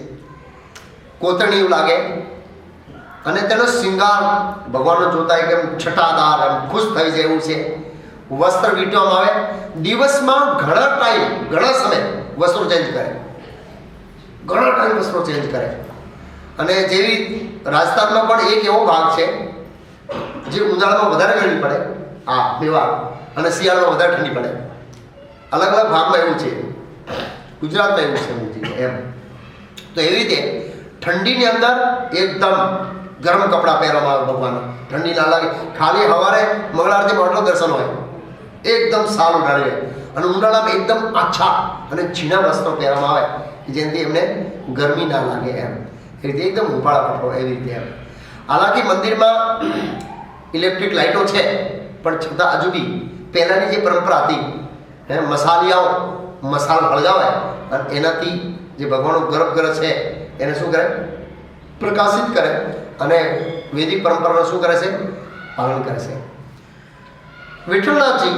કોતરણી એવું લાગે. અને તેનો શૃંગાર ભગવાનનો જોતા એકદમ છટાદાર, એમ ખુશ થઈ જાય એવું છે. વસ્ત્ર વીંટવામાં આવે, દિવસમાં ઘણા ટાઈમ ઘણા સમય વસ્ત્રો ચેન્જ કરે, ઘણા ટાઈમ વસ્ત્રો ચેન્જ કરે. અને જેવી રાજસ્થાનમાં પણ એક એવો ભાગ છે જે ઉનાળામાં વધારે ગરમી પડે, આ મેવાડ, અને શિયાળામાં વધારે ઠંડી પડે. અલગ અલગ ભાગમાં એવું છે, ગુજરાતમાં એવું છે એમ. તો એવી રીતે ઠંડીની અંદર એકદમ ગરમ કપડાં પહેરવામાં આવે ભગવાન, ઠંડી ના લાગે. ખાલી સવારે મંગળ આરતીમાં આટલો દર્શન હોય, એકદમ સારું ઢાળી રહે. અને ઉનાળામાં એકદમ આછા અને ઝીણા વસ્ત્રો પહેરવામાં આવે જેનાથી એમને ગરમી ના લાગે એમ. એ રીતે એકદમ ઉપાળા કપડો એવી રીતે એમ. હાલાકી મંદિરમાં ઇલેક્ટ્રિક લાઇટો છે, પણ છતાં હજુ બી પહેલાંની જે પરંપરા હતી, મસાલિયાઓ મસાલ હળગાવે અને એનાથી જે ભગવાનનો ગર્ભગ્રહ છે એને શું કરે, પ્રકાશિત કરે, અને વૈદિક પરંપરાનું શું કરે છે, પાલન કરે છે. વિઠ્ઠલનાથજી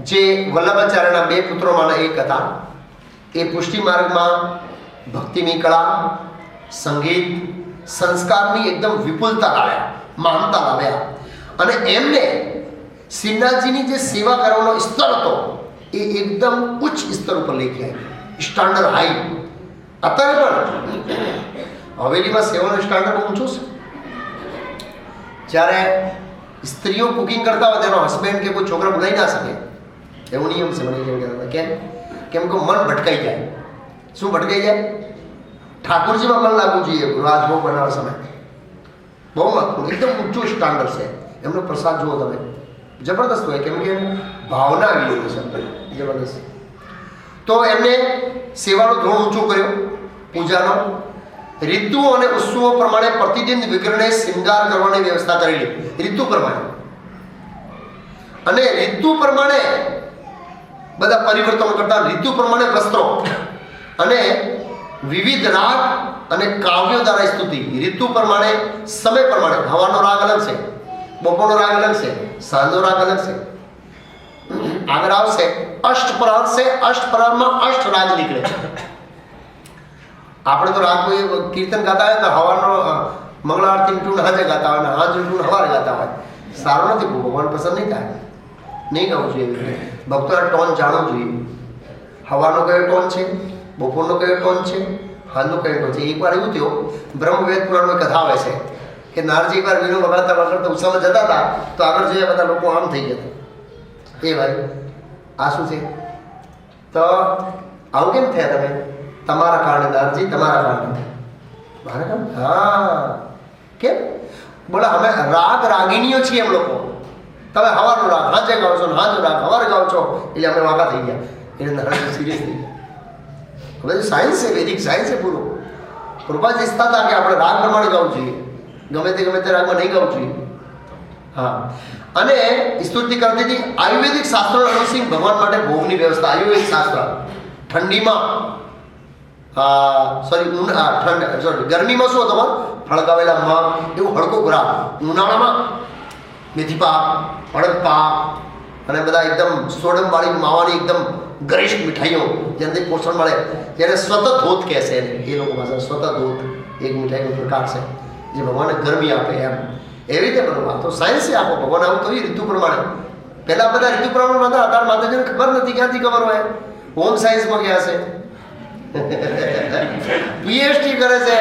જે વલ્લભાચાર્યના 2 પુત્રોમાંના એક હતા, એ પુષ્ટિ માર્ગમાં ભક્તિની કળા, સંગીત, સંસ્કારની એકદમ વિપુલતા લાવ્યા, મહાનતા લાવ્યા. અને એમને શ્રીનાથજીની જે સેવા કરવાનો સ્તર હતો એ એકદમ ઉચ્ચ સ્તર ઉપર લઈ ગયા, સ્ટાન્ડર્ડ હાઈ. અત્યારે પણ હવેલીમાં સેવાનો સ્ટાન્ડર્ડ ઊંચો છે. જ્યારે સ્ત્રીઓ કુકિંગ કરતા હોય તેનો હસબન્ડ કે કોઈ છોકરા બોલાવી ના શકે, એવો નિયમ છે. મને કેમ કહેતા કેમ કેમ કે મન ભટકાઈ જાય. શું ભટકાઈ જાય? ઠાકોરજીમાં મન લાગવું જોઈએ. રાજભોગ બનાવવા સમય બહુ એકદમ ઊંચું સ્ટાન્ડર્ડ છે. એમનો પ્રસાદ જુઓ તમે, જબરદસ્ત હોય, કેમ કે ભાવના આવી ગઈ છે, જબરદસ્ત. તો એમને સેવાનો ધોરણ ઊંચો કર્યો, પૂજાનો. ઋતુઓ અને ઉત્સવો પ્રમાણે પ્રતિદિન વિગ્રહને શૃંગાર કરવાની વ્યવસ્થા કરેલી, ઋતુ પ્રમાણે. અને ઋતુ પ્રમાણે બધા પરિવર્તનો કરતા, ઋતુ પ્રમાણે વસ્ત્રો અને વિવિધ રાગ અને કાવ્યો દ્વારા સ્તુતિ. ઋતુ પ્રમાણે, સમય પ્રમાણે. હવાનો રાગ અલગ છે, બપોરનો રાગ અલગ છે, સાંજનો રાગ અલગ છે. આગળ આવશે અષ્ટપ્રહર છે, અષ્ટપ્રહરમાં અષ્ટ રાગ નીકળે. આપણે તો રાગ કીર્તન ગાતા હોય તો હવાનો મંગળ આરતી ટૂન હાજે ગાતા હોય, હાજ ટૂન હવારે ગાતા હોય. સારું નથી, ભગવાન પસંદ નહીં થાય, નહીં ગાવું જોઈએ. ભક્તોના ટોન જાણવું જોઈએ. હવાનો કયો ટોન છે, બપોરનો કયો ટોન છે, હાલનો કયો ટોન છે. એકવાર એવું થયું, બ્રહ્મવેદ પુરાણમાં કથા આવે છે કે નારજી એકવાર વીણો વગાડતા વગાડતા ઉત્સાહમાં જતા હતા તો આગળ જોઈએ બધા લોકો આમ થઈ ગયા. એ ભાઈ આ શું છે? તો આવું કેમ થયા તમે? તમારા કારણે નારજી, તમારા કારણે. મારા કારણે? હા. કેમ? બોલા અમે રાગ રાગીણીઓ છીએ એમ લોકો. તમે હવાનો રાગ હાજે ગાઓ છો, હાજો રાગ હવારે ગાઓ છો, એટલે અમે વાંકા થઈ ગયા. એટલે નારજી સિરિયસ થઈ ગયા. હવે સાયન્સ છે, વૈદિક સાયન્સ છે પૂરું. કૃપાજી ઈચ્છતા હતા કે આપણે રાગ પ્રમાણે ગાવું જોઈએ, ગમે તે રાગમાં નહીં ગાવું જોઈએ. હા. અને સ્તુતિ કરતી હતી. આયુર્વેદિક શાસ્ત્રો અનુસિંહ ભગવાન માટે ભોગની વ્યવસ્થા. આયુર્વેદિક શાસ્ત્ર ઠંડીમાં ગરમીમાં શું તમારે ફળગાવેલા મગ એવું હળકો ખોરાક, ઉનાળામાં મેથી પાક, અડદ પાક અને બધા એકદમ સોડમવાળી માવાની એકદમ ગરિષ્ઠ મીઠાઈઓ જેનાથી પોષણ મળે, જેને સ્વતઃ ધોત કહેશે એ લોકો પાસે. સ્વતઃ ધોત એક મીઠાઈનો પ્રકાર છે જે ભગવાનને ગરમી આપે એમ. એવી રીતે બનવા તો સાયન્સે આપો. ભગવાન આવું તો ઋતુ પ્રમાણે. પહેલાં બધા ઋતુ પ્રમાણે હતા, અત્યારે માતાજીને ખબર નથી, ક્યાંથી ખબર હોય? હોમ સાયન્સમાં ગયા છે, પીએચડી કરે છે.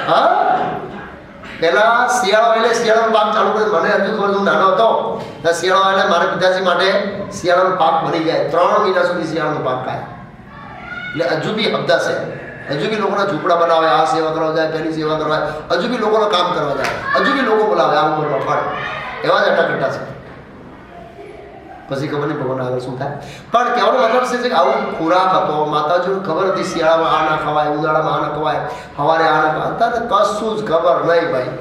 હા, પહેલાં શિયાળો એટલે શિયાળાનો પાક ચાલુ કરે. મને હજુ ખબર, હું નાનો હતો તો શિયાળો એટલે મારા પિતાજી માટે શિયાળાનો પાક બની જાય. 3 મહિના સુધી શિયાળાનો પાક ખાય. એટલે હજુ બી હપ્તા છે, હજુ બી લોકોના ઝૂંપડા બનાવે, આ સેવા કરવા જાય, પેલી સેવા કરવા, હજુ બી લોકોના કામ કરવા જાય, હજુ બી લોકો બોલાવે આ ઉંમરમાં ફળ. એવા જ અટાકટ્ટા છે. પછી ખબર નહીં ભગવાન આગળ શું થાય. પણ કહેવાનો મતલબ છે કે આવું ખોરાક હતો. માતાજીને ખબર હતી શિયાળામાં આ ના ખવાય, ઉનાળામાં આ ના ખવાય, સવારે આ ના ખવાય. અત્યારે કશું જ ખબર નહીં ભાઈ.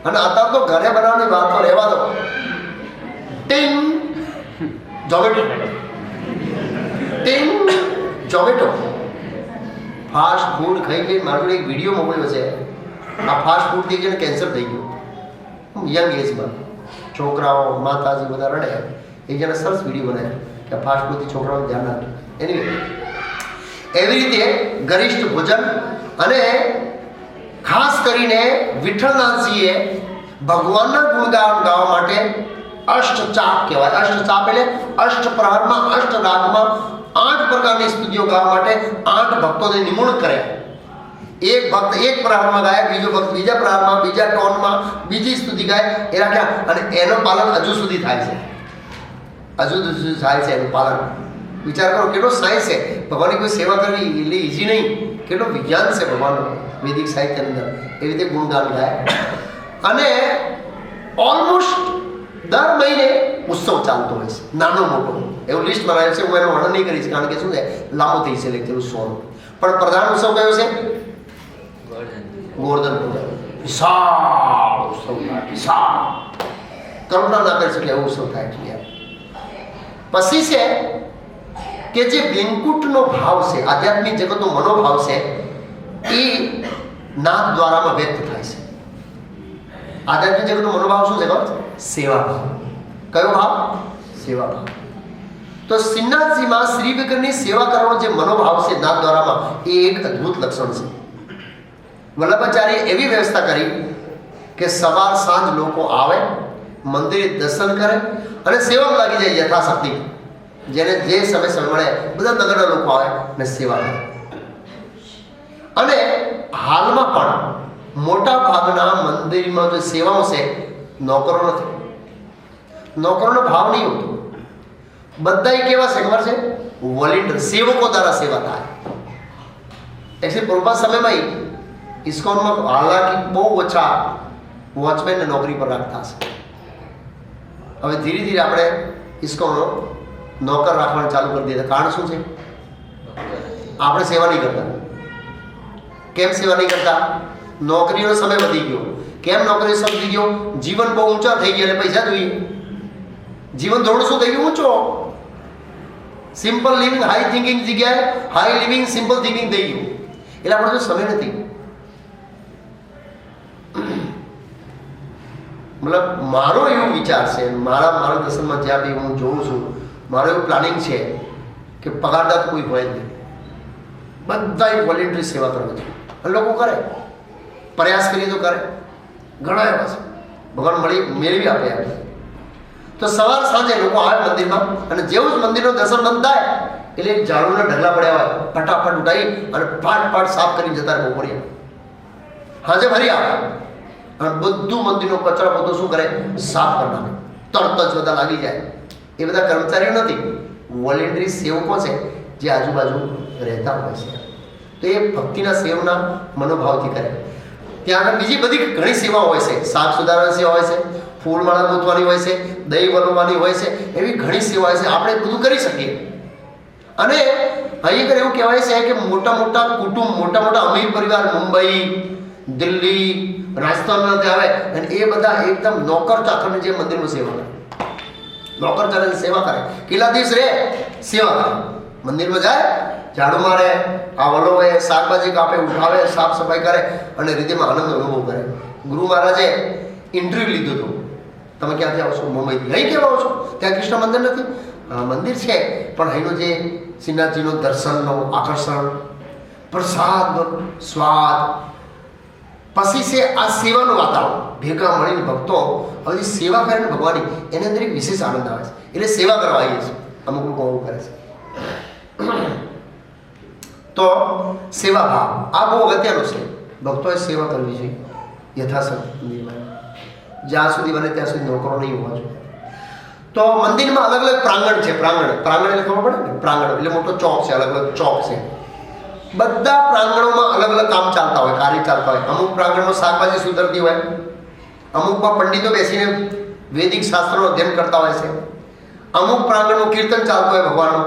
અને અત્યારે તો ઘરે બનાવવાની વાત તો રહેવા દો. ટિંગ ઝોમેટો, ટિંગ ઝોમેટો. ફાસ્ટ ફૂડ ખાઈ ખાઈ મારો એક વિડીયો મોકલ્યો છે. આ ફાસ્ટ ફૂડથી જેને કેન્સર થઈ ગયું યંગ એજમાં. છોકરાઓ, માતાજી બધા રડે. એક જણે સરસ વિડીયો બનાવ્યો કે ફાસ્ટ ફૂડથી છોકરાઓને ધ્યાન રાખે. એની એવી રીતે ગરિષ્ઠ ભોજન. અને ખાસ કરીને વિઠ્ઠલનાથજીએ ભગવાનના ગુણગાન ગાવા માટે અષ્ટચાપ કહેવાય. અષ્ટચાપ એટલે અષ્ટપ્રહરમાં અષ્ટરાગમાં 8 પ્રકારની સ્તુતિઓ ગાવા માટે 8 ભક્તોની નિમણૂક કર્યા. એક ભક્ત એક પ્રહારમાં ગાય, બીજો ભક્ત બીજા પ્રહારમાં, બીજા ટોનમાં બીજી સ્તુતિ ગાય, એ રાખ્યા. અને એનું પાલન હજુ સુધી થાય છે. હજુ સુધી થાય છે એનું પાલન. વિચાર કરો કેટલો સાયન્સ છે. ભગવાનની કોઈ સેવા કરવી એટલે ઇઝી નહીં. કેટલો વિજ્ઞાન છે ભગવાનનો વૈદિક સાહિત્યની અંદર. એવી રીતે ગુણગાન ગાય. અને ઓલમોસ્ટ દર મહિને ઉત્સવ ચાલતો હોય છે, નાનો મોટો. એવું લિસ્ટ બનાવ્યું છે. હું એનું વર્ણન નહીં કરીશ કારણ કે શું છે, લાંબો થઈ છે લેક્ચર ઉત્સવનો. પણ પ્રધાન ઉત્સવ કયો છે? ગોવર્ધન પૂજા. વિશાળ ઉત્સવ થાય, વિશાળ. કલ્પના ના કરી શકે એવો ઉત્સવ થાય છે. પછી છે કે જે વેંકુટનો ભાવ છે, આધ્યાત્મિક જગતનો મનોભાવ છે, એ નાદ દ્વારામાં વ્યક્ત થાય છે. આધ્યાત્મિક જગતનો મનોભાવ શું છે? સેવા ભાવ. કયો ભાવ? સેવા ભાવ. તો શ્રીનાથજીમાં શ્રી વિગ્રહની સેવા કરવાનો જે મનોભાવ છે નાદ દ્વારામાં, એ એક અદ્ભુત લક્ષણ છે. વલ્લભાચાર્યે એવી વ્યવસ્થા કરી કે સવાર સાંજ લોકો આવે, મંદિરે દર્શન કરે અને સેવામાં લાગી જાય યથાશક્તિ. જેને જે સમય મળે બધા નગરના લોકો આવે અને સેવા કરે. અને હાલમાં પણ મોટા ભાગના મંદિરમાં જે સેવાઓ છે, નોકરો નથી. નોકરોનો ભાવ નહીં હોતો. બધા કેવા છે ખબર છે? વોલેન્ટિયર, સેવકો દ્વારા સેવા થાય. એટલે પૂર્વ સમયમાં ઇસ્કોનમાં હાલાકી બહુ ઓછા વોચમેનને નોકરી પર રાખતા હશે. હવે ધીરે ધીરે આપણે ઇસ્કોનનો નોકર રાખવાનું ચાલુ કરી દીધા. કારણ શું છે? આપણે સેવા નહીં કરતા. કેમ સેવા નહીં કરતા? નોકરીનો સમય વધી ગયો. કેમ નોકરીનો સમય વધી ગયો? જીવન બહુ ઊંચા થઈ ગયા એટલે પૈસા જોઈએ. જીવન થોડું શું થઈ ગયું? ઊંચો. સિમ્પલ લિવિંગ હાઈ થિંકિંગ જગ્યાએ હાઈ લિવિંગ સિમ્પલ થિંકિંગ થઈ ગયું. એટલે આપણે જો સમય નથી. મતલબ મારો એવો વિચાર છે, મારા માર્ગદર્શનમાં જ્યાં બી હું જોઉં છું, મારું એવું પ્લાનિંગ છે કે પગારદાર કોઈ હોય જ નહીં. બધા વોલેન્ટરી સેવા કરવી છે. અને લોકો કરે, પ્રયાસ કરીએ તો કરે. ઘણા એવા છે, ભગવાન મેળવી આપે. તો સવાર સાંજે લોકો આવે મંદિરમાં, અને જેવું જ મંદિરનું દર્શન બંધ થાય એટલે ઝાડુના ઢગલા પડ્યા હોય, ફટાફટ ઉઠાવી અને ફાટ સાફ કરીને જતા રહે. બપોરે હાજે ફરી આવે અને બધું મંદિરનો કચરા બધું શું કરે? સાફ કરી નાખે. તરત જ બધા લાગી જાય. એ બધા કર્મચારીઓ નથી, વોલેન્ટરી સેવકો છે જે આજુબાજુ રહેતા હોય છે. તો એ ભક્તિના સેવના મનોભાવથી કરે. ત્યાં આગળ બીજી બધી ઘણી સેવાઓ હોય છે. શાક સુધારવાની સેવા હોય છે, ફૂલમાળા ગૂંથવાની હોય છે, દહીં વલોવાની હોય છે. એવી ઘણી સેવા હોય છે. આપણે બધું કરી શકીએ. અને અહીં એવું કહેવાય છે કે મોટા મોટા કુટુંબ, મોટા મોટા અમીર પરિવાર મુંબઈ, દિલ્હી, રાજસ્થાનના આવે અને એ બધા એકદમ નોકર ચાકરની જે મંદિરમાં સેવા કરે. નોકર ચાકરની સેવા કરે. કેટલા દિવસ રહે? સેવા કરે. મંદિરમાં જાય, ઝાડુ મારે, આ વલોવે, શાકભાજી કાપે, ઉઠાવે, સાફ સફાઈ કરે અને રીતેમાં આનંદ અનુભવ કરે. ગુરુ મહારાજે ઇન્ટરવ્યુ લીધું હતું. તમે ક્યાંથી આવો છો? મુંબઈથી. અહીં કેવા આવો છો? ત્યાં કૃષ્ણ મંદિર નથી. મંદિર છે, પણ અહીંનો જે શ્રીનાથજીનો દર્શનનો આકર્ષણ, પ્રસાદનો સ્વાદ, પછી છે આ સેવાનું વાતાવરણ. ભેગા મળીને ભક્તો હવે સેવા કરે ને ભગવાનની, એની અંદર એક વિશેષ આનંદ આવે છે. એટલે સેવા કરવા આવીએ છીએ. અમુક લોકો આવું કરે છે. તો સેવા ભાવ આ બહુ અગત્યનો છે. ભક્તોએ સેવા કરવી જોઈએ યથાશક્તિ. જ્યાં સુધી બને ત્યાં સુધી નોકરો નહીં હોવા જોઈએ. તો મંદિરમાં અલગ અલગ પ્રાંગણ છે. પ્રાંગણ એટલે ખબર પડે ને? પ્રાંગણ એટલે મોટો ચોક છે, અલગ અલગ ચોક છે. બધા પ્રાંગણોમાં અલગ અલગ કામ ચાલતા હોય, કાર્ય ચાલતા હોય. અમુક પ્રાંગણમાં શાકભાજી સુધરતી હોય, અમુકમાં પંડિતો બેસીને વૈદિક શાસ્ત્રનો અધ્યયન કરતા હોય છે, અમુક પ્રાંગણનું કીર્તન ચાલતું હોય ભગવાનનું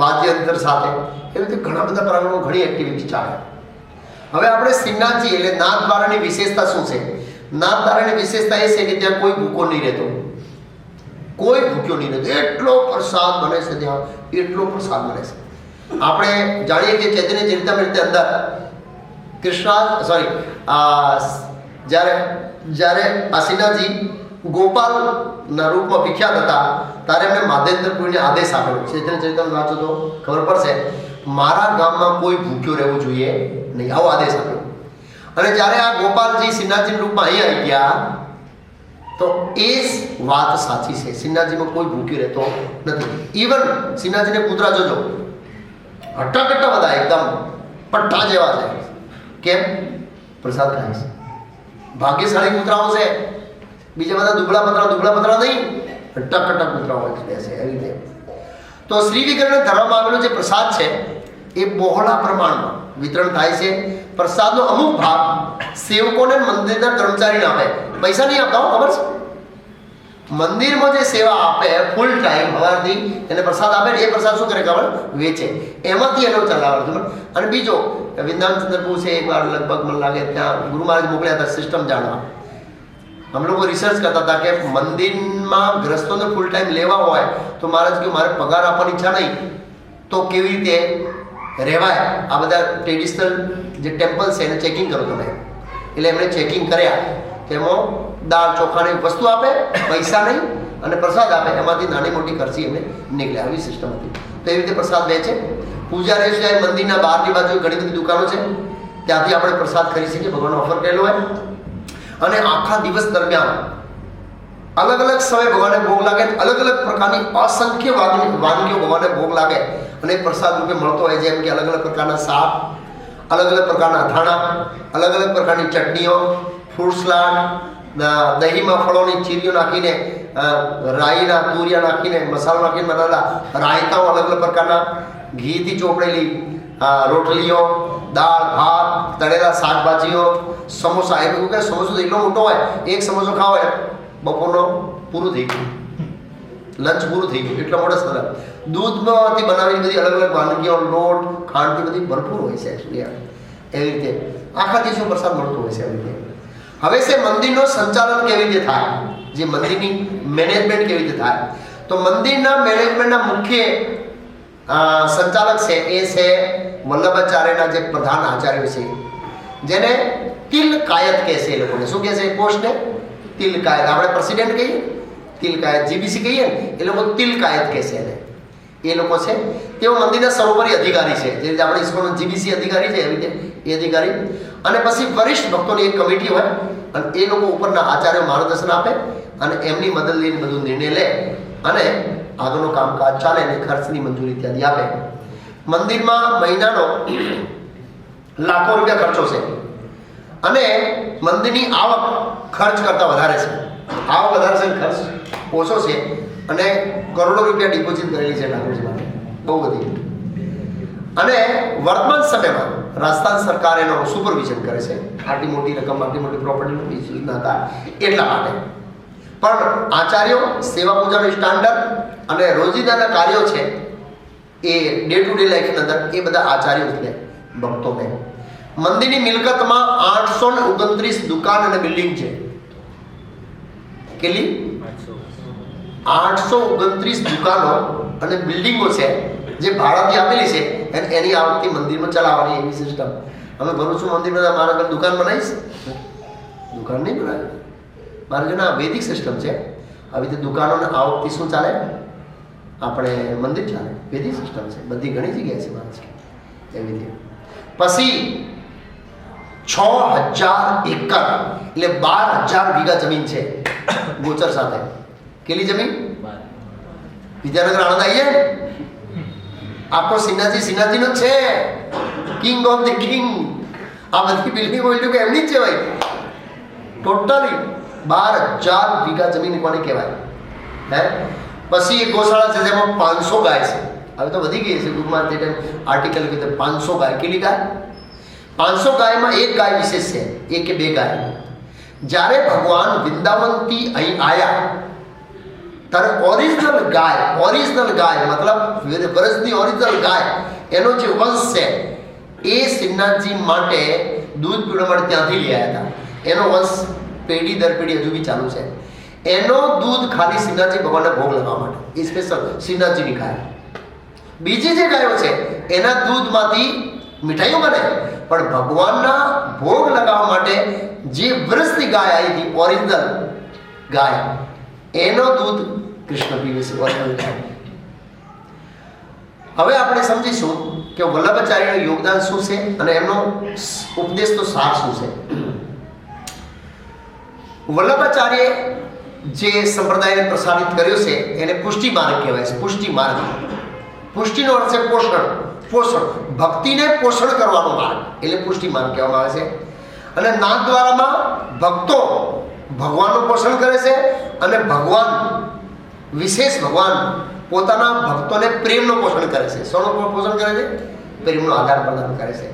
વાદ્ય યંત્ર સાથે. એવી રીતે ઘણા બધા પ્રાંગણો ઘણી એક્ટિવિટી ચાલે. હવે આપણે શ્રીનાથજી એટલે નાથદ્વારાની વિશેષતા શું છે? નાથદ્વારાની વિશેષતા એ છે કે ત્યાં કોઈ ભૂકો નહીં રહેતો. કોઈ ભૂખ્યો નહીં રહેતો. એટલો પ્રસાદ બને છે ત્યાં, એટલો પ્રસાદ બને છે. આપણે જાણીએ કે ચૈતન્ય ચરિતામૃતની અંદર જ્યારે શ્રીનાથજી ગોપાલના રૂપમાં વિખ્યાત હતા ત્યારે એમણે માધેન્દ્રપુરીને આદેશ આપેલો. ચૈતન્ય ચરિતામૃત વાંચો તો ખબર પડશે. મારા ગામમાં કોઈ ભૂખ્યો રહેવું જોઈએ નહીં, આવો આદેશ આપ્યો. અને જ્યારે આ ગોપાલજી શ્રીનાથજીના રૂપમાં અહીં આવી ગયા તો એ જ વાત સાચી છે. શ્રીનાથજીમાં કોઈ ભૂખ્યું રહેતો નથી. ઇવન શ્રીનાથજીને કૂતરા જોજો, હટ્ટા બધા એકદમ પટ્ટા જેવા છે. કેમ? પ્રસાદ ખાય છે. ભાગ્યશાળી કૂતરાઓ છે. બીજા બધા દુબળા પતરા નહીં, હટ્ટા કૂતરાઓ છે એવી રીતે. તો શ્રી વિગ્રહને ધરવામાં આવેલો જે પ્રસાદ છે એ બહોળા પ્રમાણમાં વિતરણ થાય છે. પ્રસાદનો અમુક ભાગ સેવકોને મંદિરના કર્મચારીને આપે. પૈસા નહીં આપતા, ખબર છે? મંદિરમાં જે સેવા આપે ફૂલ ટાઈમ સવારથી એને પ્રસાદ આપે ને, એ પ્રસાદ શું કરે ખબર? વેચે. એમાંથી એનો ચલાવે. અને બીજો વિદ્વાન ચંદ્રપુર છે, એકવાર લગભગ મને લાગે ત્યાં ગુરુ મહારાજ મોકલ્યા હતા સિસ્ટમ જાણવા. हम लोग रिसर्च करता था कि મંદિરમાં ગ્રસ્તોને ફૂલ ટાઈમ લેવા હોય તો મહારાજ કહ્યું મારે પગાર આપવાની ઈચ્છા નહીં, તો કેવી રીતે રહેવાય? આ બધા ટ્રેડિશનલ જે ટેમ્પલ છે એને ચેકિંગ કરો તમે. એટલે એમણે ચેકિંગ કર્યા. તેમાં દાળ ચોખાની વસ્તુ આપે, પૈસા નહીં, અને પ્રસાદ આપે. એમાંથી નાની મોટી ખર્ચી એમને નીકળે. આવી સિસ્ટમ હતી. તો એવી રીતે પ્રસાદ વેચે. પૂજા રહે છે મંદિરના બહારની બાજુ ઘણી બધી દુકાનો છે, ત્યાંથી આપણે પ્રસાદ ખરીદી શકીએ. ભગવાનનો ઓફર કરેલો હોય. અને આખા દિવસ દરમિયાન અલગ અલગ સમય ભગવાનને ભોગ લાગે, અલગ અલગ પ્રકારની અસંખ્ય વાનગીઓ ભગવાનને ભોગ લાગે અને પ્રસાદ રૂપે મળતો હોય. જેમ કે અલગ અલગ પ્રકારના શાક, અલગ અલગ પ્રકારના અથાણા, અલગ અલગ પ્રકારની ચટણીઓ, ફ્રૂટ સલાડ, દહીંમાં ફળોની ચીરીઓ નાખીને, રાઈના તુરિયા નાખીને, મસાલો નાખીને બનાવેલા રાયતાઓ, અલગ અલગ પ્રકારના ઘીથી ચોપડેલી રોટલીઓ, દાળ ભાત, તળેલા શાકભાજીઓ, સમોસા. એવું કે સમોસો તો એટલો મોટો હોય, એક સમોસો ખાવો હોય બપોરનો પૂરું થઈ ગયું, લંચ પૂરું થઈ ગયું, એટલો મોટો સરસ. દૂધમાંથી બનાવેલી બધી અલગ અલગ વાનગીઓ, લોટ, ખાંડથી બધી ભરપૂર હોય છે એકચ્યુઅલી. એવી રીતે આખા દિવસો પ્રસાદ મળતો હોય છે. એવી રીતે હવે છે મંદિરનું સંચાલન કેવી રીતે થાય, જે મંદિરની મેનેજમેન્ટ કેવી રીતે થાય. તો મંદિરના મેનેજમેન્ટના મુખ્ય સંચાલક છે એ છે વલ્લભાચાર્યના જે પ્રધાન આચાર્ય છે, જેને તિલકાયત કહે છે. એ લોકોને શું કહે છે? પોસ્ટને તિલકાયત. આપણે પ્રેસિડેન્ટ કહીએ તિલકાયત, જીબીસી કહીએ ને, એ લોકો તિલકાયત કહે છે એને. એ લોકો છે તેઓ મંદિરના સર્વોપરી અધિકારી છે. જે રીતે આપણે ઇસ્કોન જીબીસી અધિકારી છે એવી રીતે એ અધિકારી. અને પછી વરિષ્ઠ ભક્તોની એક કમિટી હોય અને એ લોકો ઉપરના આચાર્યો માર્ગદર્શન આપે અને એમની મદદ લઈને બધું નિર્ણય લે અને આગળનું કામકાજ ચાલે અને ખર્ચની મંજૂરી ઇત્યાદિ આપે. મંદિરમાં મહિનાનો લાખો રૂપિયા ખર્ચો છે અને મંદિરની આવક ખર્ચ કરતાં વધારે છે. આવક વધારે છે, ખર્ચ ઓછો છે અને કરોડો રૂપિયા ડિપોઝિટ કરેલી છે ઠાકોરજી માટે, બહુ બધી. અને વર્તમાન સમયમાં રાજસ્થાન સરકાર એનો સુપરવિઝન કરે છે. આટલી મોટી રકમ, આટલી મોટી પ્રોપર્ટીનું ઇસ્યુ ના થાય એટલા માટે. પણ આચાર્યો, સેવા પૂજાનો સ્ટાન્ડર્ડ અને રોજિંદાના કાર્યો છે એ ડે ટુ ડે લાઈફની અંદર એ બધા આચાર્યો છે ભક્તોને. મંદિરની મિલકતમાં 829 દુકાન અને બિલ્ડિંગ છે. કેટલી? 829 દુકાનો અને બિલ્ડિંગો છે જે ભાડાથી આપેલી છે અને એની આવકથી મંદિરમાં ચલાવવાની એવી સિસ્ટમ. અમે ભરું છું મંદિરમાં મારા ઘર દુકાન બનાવીશ, દુકાન નહીં બનાવી. મારા ઘરના વૈદિક સિસ્ટમ છે. આવી રીતે દુકાનોને આવકથી શું ચાલે? આપણે મંદિર ચાલે. વૈદિક સિસ્ટમ છે, બધી ઘણી જગ્યાએ છે માણસ એવી રીતે. પછી 6000 એકર એટલે 12000 વીઘા જમીન છે ગોચર સાથે. કેટલી જમીન? વિદ્યાનગર આણંદ આવીએ ને, આપણો શ્રીનાથજીનો જ છે, કિંગ ઓફ ધ કિંગ. આ બધી બિલ્ડિંગો કે એમની જ છે ભાઈ. ટોટલી 12000 વીઘા જમીન કોને કહેવાય? હે પછી એક ગૌશાળા છે જેમાં 500 ગાય છે. હવે તો વધી ગઈ છે, ગ્રુપમાં તે ટાઈમ આર્ટિકલ કીધું 500 ગાય. કેટલી ગાય? 500 ગાયમાં એક ગાય વિશેષ છે, એક કે બે ગાય. જ્યારે ભગવાન વૃંદાવનથી અહીં આવ્યા ત્યારે ઓરિજિનલ ગાય મતલબ વર્ષની ઓરિજિનલ ગાય, એનો જે વંશ છે એ શ્રીનાથજી માટે દૂધ પીવડાવવા માટે ત્યાંથી લઈ આવ્યા હતા. એનો વંશ પેઢી દર પેઢી હજુ બી ચાલુ છે. એનો દૂધ ખાલી શ્રીનાથજી ભગવાનને ભોગ લગાવવા માટે, એ સ્પેશિયલ શ્રીનાથજીની ગાય. બીજી જે ગાયો છે એના દૂધમાંથી મીઠાઈઓ બને, પણ ભગવાનના ભોગ લગાવવા માટે જે વૃષની ગાય આવી હતી, ઓરિજિનલ ગાય, એનો દૂધ કૃષ્ણ પીવે છે, ઓરિજિનલ ગાય. હવે આપણે સમજીશું કે વલ્લભાચાર્યનું યોગદાન શું છે અને એમનો ઉપદેશ તો સાર શું છે. વલ્લભાચાર્ય જે સંપ્રદાયને પ્રસારિત કર્યો છે એને પુષ્ટિ માર્ગ કહેવાય છે. પુષ્ટિ માર્ગ, પુષ્ટિનો અર્થ છે પોષણ. પોષણ, ભક્તિને પોષણ કરવાનો માર્ગ એટલે પુષ્ટિ માર્ગ કહેવામાં આવે છે. અને નાથદ્વારામાં ભક્તો ભગવાનનું પોષણ કરે છે અને ભગવાન, વિશેષ ભગવાન પોતાના ભક્તોને પ્રેમનું પોષણ કરે છે. શોનું પોષણ કરે છે? પ્રેમનો આધાર પ્રદાન કરે છે.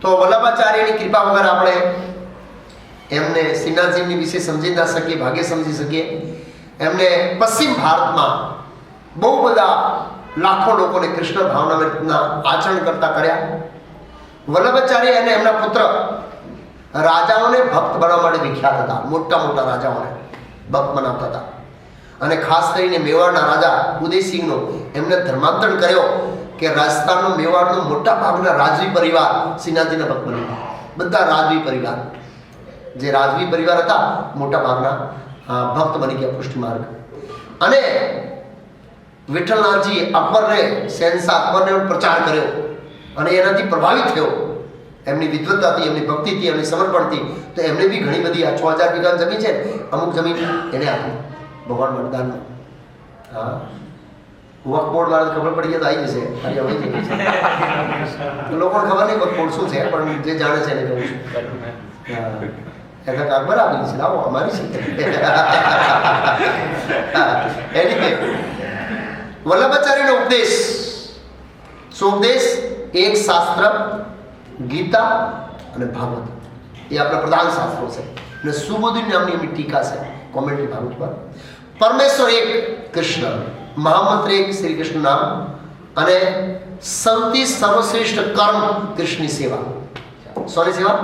તો વલ્લભાચાર્યની કૃપા વગર આપણે એમને શ્રીનાથજીની વિશે સમજી ના શકીએ, ભાગ્ય સમજી શકીએ. એમને પશ્ચિમ ભારતમાં બહુ બધા લાખો લોકોને કૃષ્ણ ભાવનાના આચરણ કરતા કર્યા. વલ્લભાચાર્ય અને એમના પુત્ર રાજાઓને ભક્ત બનવા માટે વિખ્યાત હતા. મોટા મોટા રાજાઓને ભક્ત બનાવતા હતા. અને ખાસ કરીને મેવાડના રાજા ઉદયસિંહનો એમને ધર્માંતરણ કર્યો કે રાજસ્થાનનો મેવાડનો મોટા ભાગના રાજવી પરિવાર શ્રીનાથજીના ભક્ત બન્યા. બધા રાજવી પરિવાર, જે રાજવી પરિવાર હતા મોટા ભાગના ભક્ત બની ગયા પુષ્ટિ માર્ગ. અને વિઠ્ઠલનાથજી અકબરને, શહેનશાહ અકબરને પ્રચાર કર્યો અને એનાથી પ્રભાવિત થયો. એમની વિદ્વત્તાથી, એમની ભક્તિથી, એમની સમર્પણથી. તો એમને બી ઘણી બધી આ 6000 વીઘા જમીન છે, અમુક જમીન એને આપી ભગવાન વરદાનમાં. હા, વક્ફ બોર્ડ વાળા ખબર પડી જાય તો આવી જશે. લોકોને ખબર નહીં વક્ફ બોર્ડ શું છે, પણ જે જાણે છે એને કહું છું. એના કાગબર આપી છે, લાવો અમારી છે. એની વલ્લભાચાર્યનો ઉપદેશ, શું ઉપદેશ? એક શાસ્ત્ર, ગીતા અને ભાગવત, એ આપણા પ્રધાન શાસ્ત્રો છે. અને સુબોધી નામની એમની ટીકા છે કોમેન્ટરી ભાગવત પર. પરમેશ્વર એક, કૃષ્ણ, મહામંત્ર એક, શ્રી કૃષ્ણ નામ, અને સૌથી સર્વશ્રેષ્ઠ કર્મ કૃષ્ણની સેવા. સોની સેવા?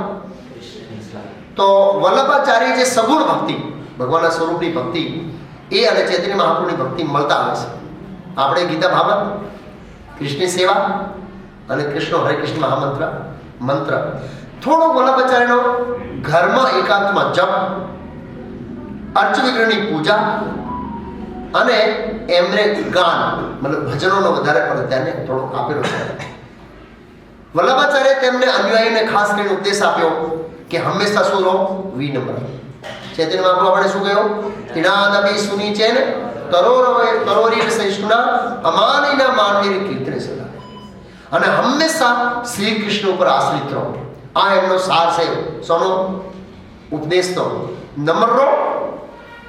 તો વલ્લભાચાર્ય જે સગુણ ભક્તિ, ભગવાનના સ્વરૂપની ભક્તિ, એ અને ચૈતન્ય મહાપ્રભુની ભક્તિ મળતા આવે છે. આપણે ગીતા ભાગવત, કૃષ્ણની સેવા અને કૃષ્ણ હરે કૃષ્ણ મહામંત્ર મંત્ર. થોડો વલ્લભાચાર્યનો ઘરમાં એકાંતમાં જપ, અર્ચ વિગ્રહની પૂજા અને એમને ગાન, મતલબ ભજનોનો વધારે પડે તેને થોડો આપેલો છે. વલ્લભાચાર્ય તેમને અનુયાયીને ખાસ કરીને ઉપદેશ આપ્યો કે હંમેશા શું રહો? વિનમ્ર. ચૈતન્ય મહાપ્રભુ આપણે શું કહ્યું? તિનાદપી સુની છે ને તરોરી સહિષ્ણુના અમાનીના માનવીર કીર્તને સદા. અને હંમેશા શ્રી કૃષ્ણ ઉપર આશ્રિત રહો. આ એમનો સાર છે. સોનો ઉપદેશનો? નમ્ર રહો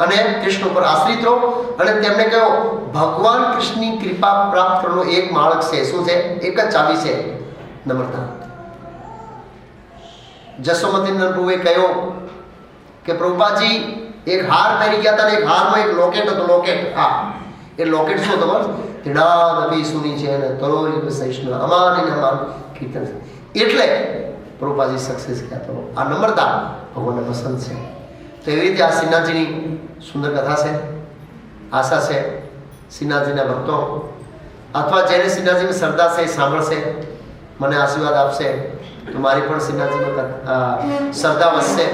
અને કૃષ્ણ ઉપર આશ્રિત રહો. અને તેમને કહ્યું ભગવાન કૃષ્ણની કૃપા પ્રાપ્ત કરવાનો એક માર્ગ છે. શું છે? એક જ ચાવી છે, નમ્રતા. જશોમતીનંદ પ્રભુએ કહ્યું કે પ્રભુપાદજી એક હાર પહેરી ગયા હતા ને એક હારમાં એક લોકેટ હતો. લોકેટ, હા, એ લોકેટ શું તમારે? તિનાદપી સુની છે ને તરોરી સહિષ્ણુ અમાનીને અમાન કીર્તન. એટલે પ્રભુપાદજી સક્સેસ ગયા. તો આ નમ્રતા ભગવાનને પસંદ છે. તો એવી રીતે આ શ્રીનાથજીની સુંદર કથા છે. આશા છે શ્રીનાથજીના ભક્તો અથવા જેને શ્રીનાથજીની શ્રદ્ધા છે એ સાંભળશે, મને આશીર્વાદ આપશે. તો મારી પણ શ્રીનાથજીમાં શ્રદ્ધા વધશે,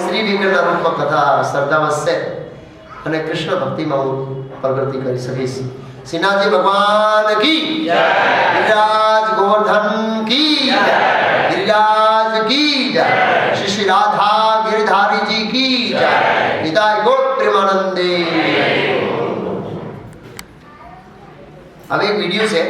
શ્રી વિગ્રહના રૂપમાં કથા શ્રદ્ધા વધશે અને કૃષ્ણ ભક્તિમાં હું પ્રગતિ કરી શકીશ. શ્રીનાથજી ભગવાન કી જય, ગિરિરાજ ગોવર્ધન કી જય, ગિરિરાજ કી જય, શ્રી શ્રી રાધા गिरधारी जी की जय, निताय गौर प्रेमानंदे. હવે એક વિડીયો છે